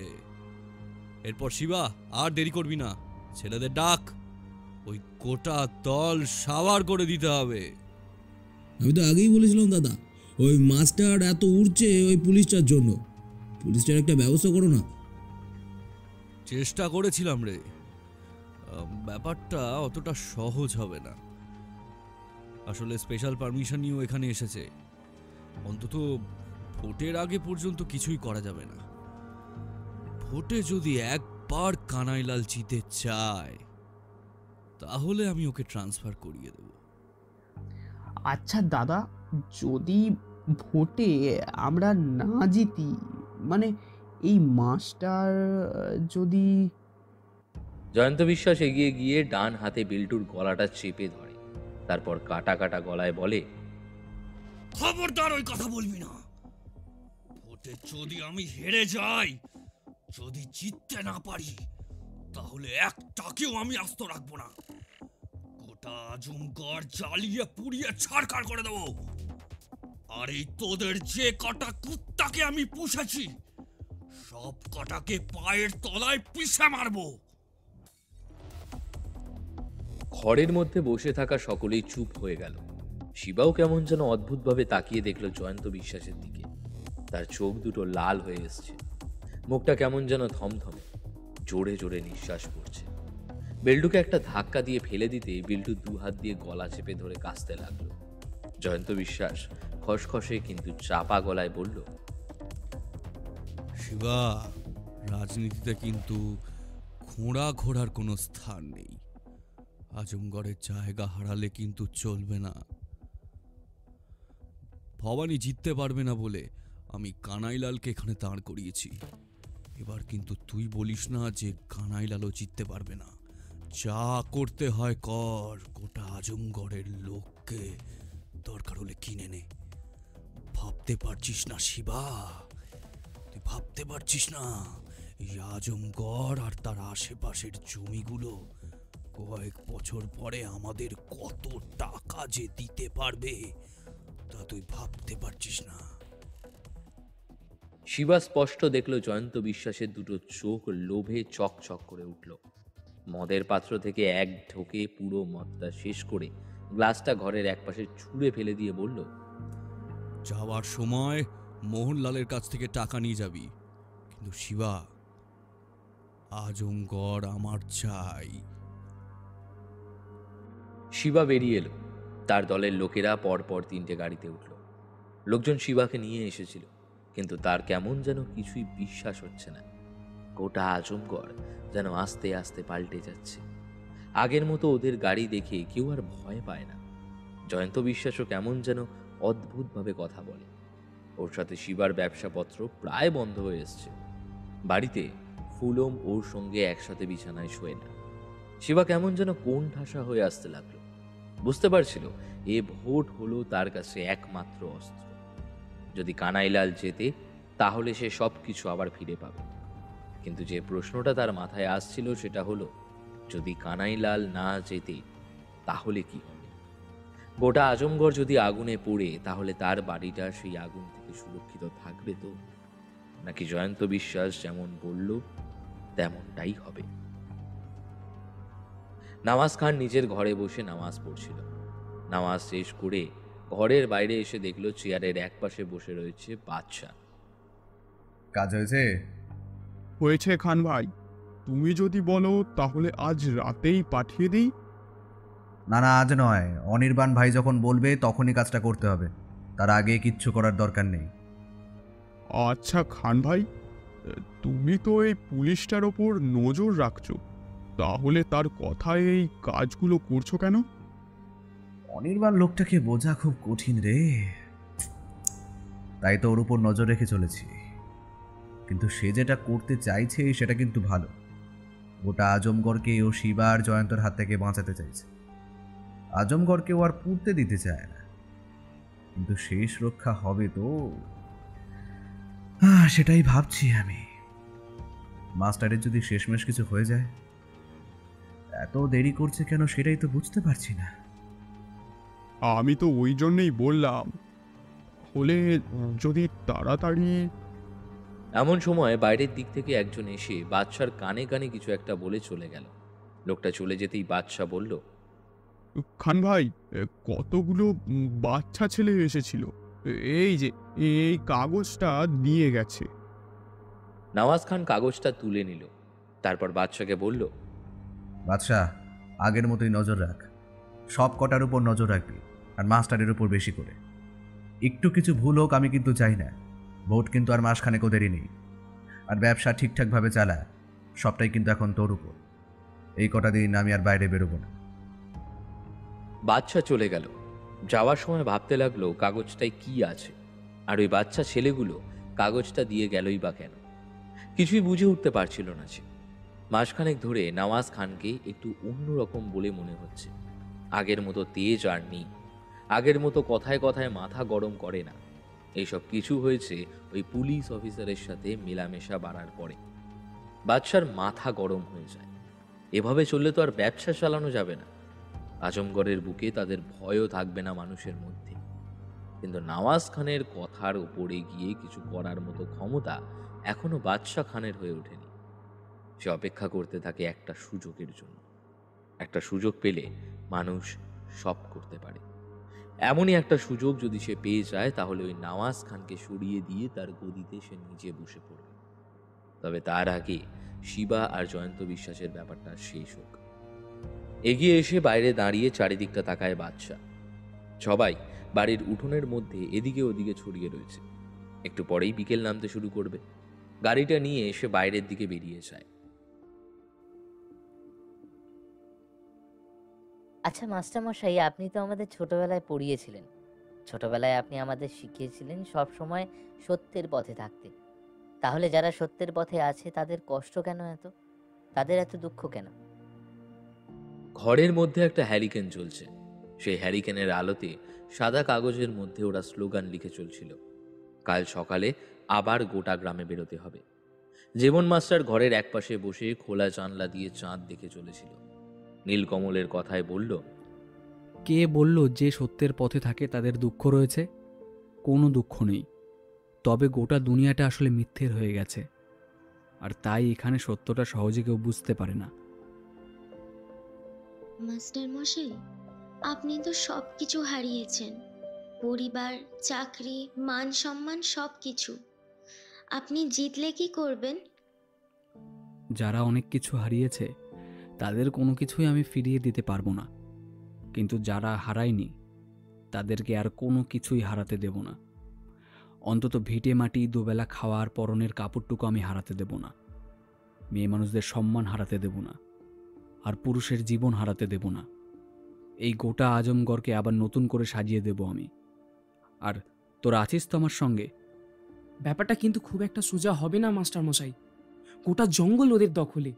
এরপর শিবা আর দেরি করবি না, ছেলেদের ডাক। ওই গোটা দল সাওয়ার করে দিতে হবে। আমি তো আগেই বলেছিলাম দাদা, ওই মাস্টার এত উড়ছে ওই পুলিশটার জন্য। পুলিশটার একটা ব্যবস্থা করো না। চেষ্টা করেছিলাম রে, ব্যাপারটা অতটা সহজ হবে না। আসলে স্পেশাল পারমিশন নিয়েও এখানে এসেছে। অন্তত ভোটের আগে পর্যন্ত কিছুই করা যাবে না। ভোটে যদি একবার কানাইলাল জিতে চায় তাহলে আমি ওকে ট্রান্সফার করিয়ে দেব। আচ্ছা দাদা, যদি ভোটে আমরা না জিতি, মানে এই মাস্টার যদি... জয়ন্ত বিশ্বাস এগিয়ে গিয়ে ডান হাতে বিল্টুর গলাটা চেপে ধরে। তারপর কাটা কাটা গলায় বলে, খবরদার ওই কথা বলবি না। ভোটে যদি আমি হেরে যাই, যদি জিততে না পারি, তাহলে একটাকেও আমি আস্ত রাখবো না। গোটা আজমগড় জ্বালিয়ে পুড়িয়ে ছাড়খাড় করে দেবো। আর এই তোদের যে কটা কুত্তাকে আমি পুষেছি, সব কটাকে পায়ের তলায় পিষে মারবো। ঘরের মধ্যে বসে থাকা সকলেই চুপ হয়ে গেল। শিবাও কেমন যেন অদ্ভুতভাবে তাকিয়ে দেখলো জয়ন্ত বিশ্বাসের দিকে। তার চোখ দুটো লাল হয়ে এসছে, মুখটা কেমন যেন থমথমে, জোরে জোরে নিঃশ্বাস পড়ছে। বিল্টুকে একটা ধাক্কা দিয়ে ফেলে দিতে বিল্টু দু হাত দিয়ে গলা চেপে ধরে কাঁদতে লাগলো। জয়ন্ত বিশ্বাস খসখসে কিন্তু চাপা গলায় বলল, শিবা, রাজনীতিতে কিন্তু ঘোড়া ঘোড়ার কোনো স্থান নেই। আজমগড়ের জায়গা হারালে কিন্তু চলবে না। ভবানী জিততে পারবে না বলে আমি কানাইলালকে এখানে দাঁড় করিয়েছি। এবার কিন্তু তুই বলিস না যে কানাইলালও জিততে পারবে না। যা করতে হয় কর, গোটা আজমগড়ের লোককে দরকার হলে কিনে নে। ভাবতে পারছিস না শিবা, তুই ভাবতে পারছিস না এই আজমগড় আর তার আশেপাশের জমিগুলো কয়েক বছর পরে আমাদের কত টাকা যে দিতে পারবে, তা তুই ভাবতে পারছিস না। শিবা স্পষ্ট দেখলো জয়ন্ত বিশ্বাসের দুটো চোখ লোভে চকচক করে উঠল। মদের পাত্র থেকে এক ঢোকে পুরো মদটা শেষ করে গ্লাসটা ঘরের একপাশে ছুঁড়ে ফেলে দিয়ে বলল, যাওয়ার সময় মোহনলালের কাছ থেকে টাকা নিয়ে যাবি, কিন্তু শিবা, আজমগড় আমার চাই। শিবা বেরিয়ে এলো। তার দলের লোকেরা পরপর 3টে গাড়িতে উঠল। লোকজন শিবাকে নিয়ে এসেছিল, কিন্তু তার কেমন যেন কিছুই বিশ্বাস হচ্ছে না। গোটা আজমগড় যেন আস্তে আস্তে পাল্টে যাচ্ছে। আগের মতো ওদের গাড়ি দেখে কেউ আর ভয় পায় না। জয়ন্ত বিশ্বাসও কেমন যেন অদ্ভুতভাবে কথা বলে। ওর সাথে শিবার ব্যবসাপত্র প্রায় বন্ধ হয়ে এসছে। বাড়িতে ফুলম ওর সঙ্গে একসাথে বিছানায় শোয় না। শিবা কেমন যেন কোন ঠাসা হয়ে আসতে লাগলো। বুঝতে পারছিল এ ভোট হলো তার কাছে একমাত্র অস্ত্র। যদি কানাইলাল জেতে তাহলে সে সব কিছু আবার ফিরে পাবে। কিন্তু যে প্রশ্নটা তার মাথায় আসছিল সেটা হলো, যদি কানাইলাল না জেতে তাহলে কি হবে? গোটা আজমগড় যদি আগুনে পড়ে, তাহলে তার বাড়িটা সেই আগুন থেকে সুরক্ষিত থাকবে তো, নাকি জয়ন্ত বিশ্বাস যেমন বলল তেমনটাই হবে? নওয়াজ খান নিজের ঘরে বসে নামাজ পড়ছিল। নামাজ শেষ করে ঘরের বাইরে এসে দেখলো চেয়ারের একপাশে বসে রয়েছে বাদশা। কাজ হয়েছে? হয়েছে খান ভাই, তুমি যদি বলো তাহলে আজ রাতেই পাঠিয়ে দিই। না না, আজ নয়। অনির্বাণ ভাই যখন বলবে তখনই কাজটা করতে হবে, তার আগে কিচ্ছু করার দরকার নেই। আচ্ছা খান ভাই, তুমি তো এই পুলিশটার ওপর নজর রাখছো, তাহলে তার কথায় এই কাজগুলো করছো কেন? অনির্বাণ লোকটাকে বোঝা খুব কঠিন রে। তাই তো ওর উপর নজর রেখে চলেছি। কিন্তু সে যেটা করতে চাইছে সেটা কিন্তু ভালো। গোটা আজমগড়কে ও শিবা আর জয়ন্তর হাত থেকে বাঁচাতে চাইছে। আজমগড়কে ও আর পুড়তে দিতে চায় না। কিন্তু শেষ রক্ষা হবে তো, সেটাই ভাবছি আমি। মাস্টারের যদি শেষমেশ কিছু হয়ে যায়, এত দেরি করছে কেন সেটাই তো বুঝতে পারছি না। আমি তো ওই জন্যই বললাম, হলে যদি তাড়াতাড়ি। এমন সময় বাইরের দিক থেকে একজন এসে বাদশার কানে কানে কিছু একটা বলে চলে গেল। লোকটা চলে যেতেই বাদশা বলল, খান ভাই, কতগুলো বাচ্চা ছেলে এসেছিল, এই যে এই কাগজটা নিয়ে গেছে। নওয়াজ খান কাগজটা তুলে নিল। তারপর বাদশাকে বলল, বাদশা, আগের মতোই নজর রাখ। সব কটার উপর নজর রাখবি, আর মাস্টারের উপর বেশি করে। একটু কিছু ভুল হোক আমি কিন্তু চাই না। ভোট কিন্তু আর মাসখানেকও দেরি নেই। আর ব্যবসা ঠিকঠাকভাবে চালা, সবটাই কিন্তু এখন তোর উপর। এই কটা দিন আমি আর বাইরে বেরোবো না। বাদশা চলে গেল। যাওয়ার সময় ভাবতে লাগলো কাগজটায় কি আছে, আর ওই বাচ্চা ছেলেগুলো কাগজটা দিয়ে গেলই বা কেন। কিছুই বুঝে উঠতে পারছিল না সে। মাসখানেক ধরে নওয়াজ খানকে একটু অন্যরকম বলে মনে হচ্ছে। আগের মতো তেজ আর নেই। আগের মতো কথায় কথায় মাথা গরম করে না। এইসব কিছু হয়েছে ওই পুলিশ অফিসারের সাথে মেলামেশা বাড়ার পরে। বাদশার মাথা গরম হয়ে যায়। এভাবে চললে তো আর ব্যবসা চালানো যাবে না। আজমগড়ের বুকে তাদের ভয়ও থাকবে না মানুষের মধ্যে। কিন্তু নওয়াজ খানের কথার উপরে গিয়ে কিছু করার মতো ক্ষমতা এখনো বাদশা খানের হয়ে ওঠেনি। সে অপেক্ষা করতে থাকে একটা সুযোগের জন্য। একটা সুযোগ পেলে মানুষ সব করতে পারে। এমনই একটা সুযোগ যদি সে পেয়ে যায়, তাহলে ওই নওয়াজ খানকে সরিয়ে দিয়ে তার গদিতে সে নিজে বসে পড়বে। তবে তার আগে শিবা আর জয়ন্ত বিশ্বাসের ব্যাপারটা শেষ হোক। এগিয়ে এসে বাইরে দাঁড়িয়ে চারিদিকটা তাকায় বাদশা। সবাই বাড়ির উঠোনের মধ্যে এদিকে ওদিকে ছড়িয়ে রয়েছে। একটু পরেই বিকেল নামতে শুরু করবে। গাড়িটা নিয়ে এসে বাইরের দিকে বেরিয়ে যায়। আচ্ছা মাস্টারমশাই, আপনি তো আমাদের ছোটবেলায় পড়িয়েছিলেন। ছোটবেলায় আপনি আমাদের শিখিয়েছিলেন সব সময় সত্যের পথে থাকতে। তাহলে যারা সত্যের পথে আছে তাদের কষ্ট কেন এত? তাদের এত দুঃখ কেন? ঘরের মধ্যে একটা হ্যারিকেন জ্বলছে। সেই হ্যারিকেনের আলোতে সাদা কাগজের মধ্যে ওরা স্লোগান লিখে চলছিল। কাল সকালে আবার গোটা গ্রামে বেরোতে হবে। জীবন মাস্টার ঘরের একপাশে বসে খোলা জানলা দিয়ে চাঁদ দেখে চলেছিল। নীলকমলের কথায় বলল, কে বলল যে সত্যের পথে থাকে তাদের দুঃখ রয়েছে? কোনো দুঃখ নেই। তবে গোটা দুনিয়াটা আসলে মিথ্যের হয়ে গেছে, আর তাই এখানে সত্যটা সহজে কেউ বুঝতে পারে না। মাস্টার মশাই, আপনি তো সব কিছু হারিয়েছেন, পরিবার, চাকরি, মান সম্মান সব কিছু। আপনি জিতলে কি করবেন? যারা অনেক কিছু হারিয়েছে তাদের কোনো কিছুই আমি ফিরিয়ে দিতে পারবো না, কিন্তু যারা হারায়নি তাদেরকে আর কোনো কিছুই হারাতে দেব না। অন্তত ভিটে মাটি, দুবেলা খাওয়ার পরনের কাপড়টুকু আমি হারাতে দেব না। মেয়ে মানুষদের সম্মান হারাতে দেব না, আর পুরুষের জীবন হারাতে দেব না। এই গোটা আজমগড়কে আবার নতুন করে সাজিয়ে দেব আমি। আর তোরা আছিস তো আমার সঙ্গে? ব্যাপারটা কিন্তু খুব একটা সোজা হবে না মাস্টার মশাই। গোটা জঙ্গল ওদের দখলে।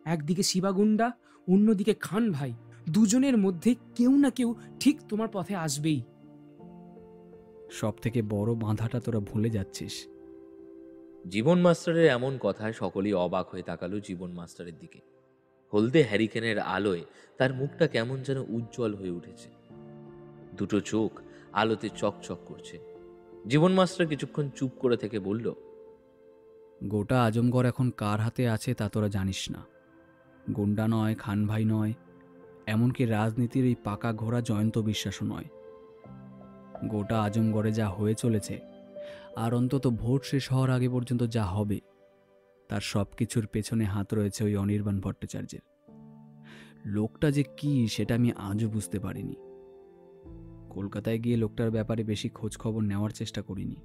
একদিকে শিবাগুন্ডা, অন্যদিকে খান ভাই। দুজনের মধ্যে কেউ না কেউ ঠিক তোমার পথে আসবেই। সব থেকে বড় বাঁধাটা তোরা ভুলে যাচ্ছিস। জীবন মাস্টারের এমন কথায় সকলেই অবাক হয়ে তাকালো জীবন মাস্টারের দিকে। হলদে হ্যারিকেনের আলোয় তার মুখটা কেমন যেন উজ্জ্বল হয়ে উঠেছে। দুটো চোখ আলোতে চকচক করছে। জীবন মাস্টার কিছুক্ষণ চুপ করে থেকে বলল, গোটা আজমগড় এখন কার হাতে আছে তা তোরা জানিস না। গুন্ডা নয়, খান ভাই নয়, এমনকি রাজনীতির এই পাকা ঘোড়া জয়ন্ত বিশ্বাসও নয়। গোটা আজমগড়ে যা হয়ে চলেছে, আর অন্তত ভোট শেষ হওয়ার আগে পর্যন্ত যা হবে, তার সব কিছুর পেছনে হাত রয়েছে ওই অনির্বাণ ভট্টাচার্যের। লোকটা যে কি সেটা আমি আজও বুঝতে পারিনি। কলকাতায় গিয়ে লোকটার ব্যাপারে বেশি খোঁজ খবর নেওয়ার চেষ্টা করিনি,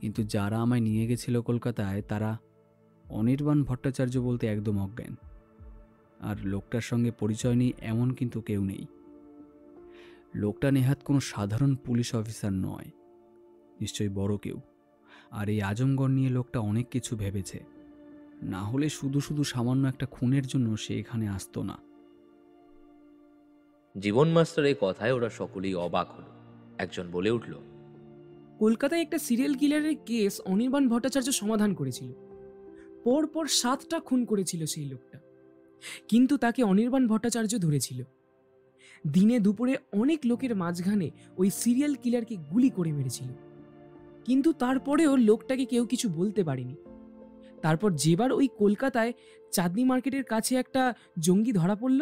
কিন্তু যারা আমায় নিয়ে গেছিল কলকাতায় তারা অনির্বাণ ভট্টাচার্য বলতে একদম অজ্ঞান। আর লোকটার সঙ্গে পরিচয় নেই এমন কিন্তু কেউ নেই। লোকটা নেহাত কোনো সাধারণ পুলিশ অফিসার নয়, নিশ্চয়ই বড় কেউ। আর এই আজমগড় নিয়ে লোকটা অনেক কিছু ভেবেছে, না হলে শুধু শুধু সামান্য একটা খুনের জন্য সে এখানে আসতো না। জীবন মাস্টারের কথায় ওরা সকলেই অবাক হলো। একজন বলে উঠল, কলকাতায় একটা সিরিয়াল কিলারের কেস অনির্বাণ ভট্টাচার্য সমাধান করেছিল। পরপর 7টা খুন করেছিল সেই লোকটা, কিন্তু তাকে অনির্বাণ ভট্টাচার্য ধরেছিল। দিনে দুপুরে অনেক লোকের মাঝখানে ওই সিরিয়াল কিলারকে গুলি করে মেরেছিল, কিন্তু তারপরেও লোকটাকে কেউ কিছু বলতে পারেনি। তারপর যেবার ওই কলকাতায় চাঁদনি মার্কেটের কাছে একটা জঙ্গি ধরা পড়ল,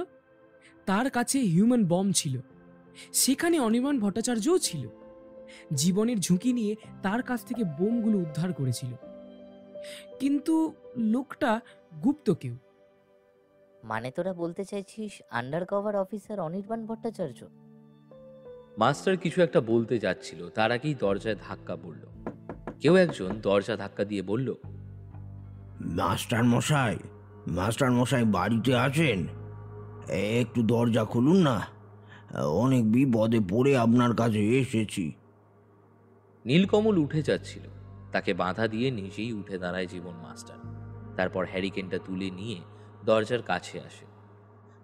তার কাছে হিউম্যান বম্ব ছিল, সেখানে অনির্বাণ ভট্টাচার্যও ছিল। জীবনের ঝুঁকি নিয়ে তার কাছ থেকে বোমগুলো উদ্ধার করেছিল, কিন্তু লোকটা গুপ্ত কেউ। মানে তোরা বলতে চাইছিস under cover officer Anirban Bhattacharya? Master কিছু একটা বলতে যাচ্ছিল, তার আগেই দরজায় ধাক্কা পড়ল। কেউ একজন দরজা ধাক্কা দিয়ে বলল, মাস্টার মশাই বাড়িতে আছেন? একটু দরজা খুলুন না, অনেক বিপদে পড়ে আপনার কাছে এসেছি। নীলকমল উঠে যাচ্ছিল, তাকে বাধা দিয়ে নিজেই উঠে দাঁড়ায় জীবন মাস্টার। তারপর হ্যারিকেনটা তুলে নিয়ে দরজার কাছে আসে।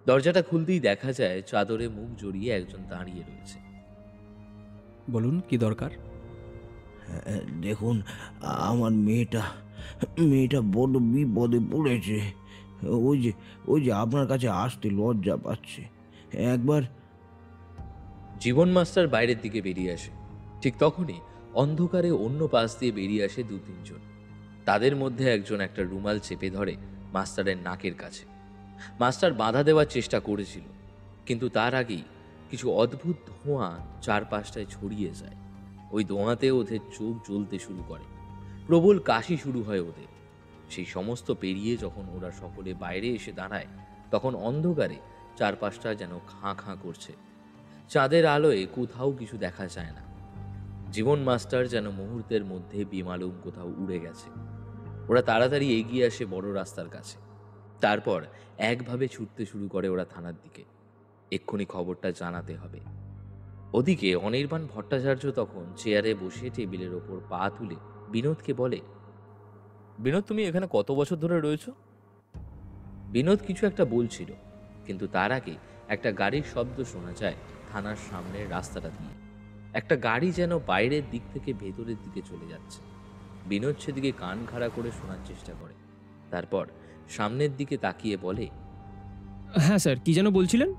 দরজাটা খুলতেই দেখা যায় চাদরে মুখ জড়িয়ে একজন দাঁড়িয়ে রয়েছে। বলুন, কি দরকার? দেখুন, আমার মেয়েটা বড্ড বিপদে পড়েছে। ওই যে আপনার কাছে আসতে লজ্জা পাচ্ছে। একবার। জীবন মাস্টার বাইরের দিকে বেরিয়ে আসে। ঠিক তখনই অন্ধকারে অন্য পাশ দিয়ে বেরিয়ে আসে 2-3 জন। তাদের মধ্যে একজন একটা রুমাল চেপে ধরে মাস্টারের নাকের কাছে। মাস্টার বাধা দেওয়ার চেষ্টা করেছিল, কিন্তু তার আগেই কিছু অদ্ভুত ধোঁয়া চারপাশটায় ছড়িয়ে যায়। ওই ধোঁয়াতে ওদের চোখ জ্বলতে শুরু করে, প্রবল কাশি শুরু হয় ওদের। সেই সমস্ত পেরিয়ে যখন ওরা সকলে বাইরে এসে দাঁড়ায়, তখন অন্ধকারে চারপাশটা যেন খাঁ খাঁ করছে। চাঁদের আলোয় কোথাও কিছু দেখা যায় না। জীবন মাস্টার যেন মুহূর্তের মধ্যে বেমালুম কোথাও উড়ে গেছে। ওরা তাড়াতাড়ি এগিয়ে আসে বড় রাস্তার কাছে। তারপর একভাবে ছুটতে শুরু করে ওরা থানার দিকে। এক্ষুনি খবরটা জানাতে হবে। ওদিকে অনির্বাণ ভট্টাচার্য তখন চেয়ারে বসে টেবিলের ওপর পা তুলে বিনোদকে বলে, বিনোদ, তুমি এখানে কত বছর ধরে রয়েছো? বিনোদ কিছু একটা বলছিল, কিন্তু তার আগে একটা গাড়ির শব্দ শোনা যায় থানার সামনের রাস্তাটা দিয়ে। একটা গাড়ি যেন বাইরের দিক থেকে ভেতরের দিকে চলে যাচ্ছে। বিনোদ সেদিকে কান খাড়া করে শোনার চেষ্টা করে, তারপর সামনের দিকে তাকিয়ে বলে, হ্যাঁ স্যার, কি যেন বলছিলেন?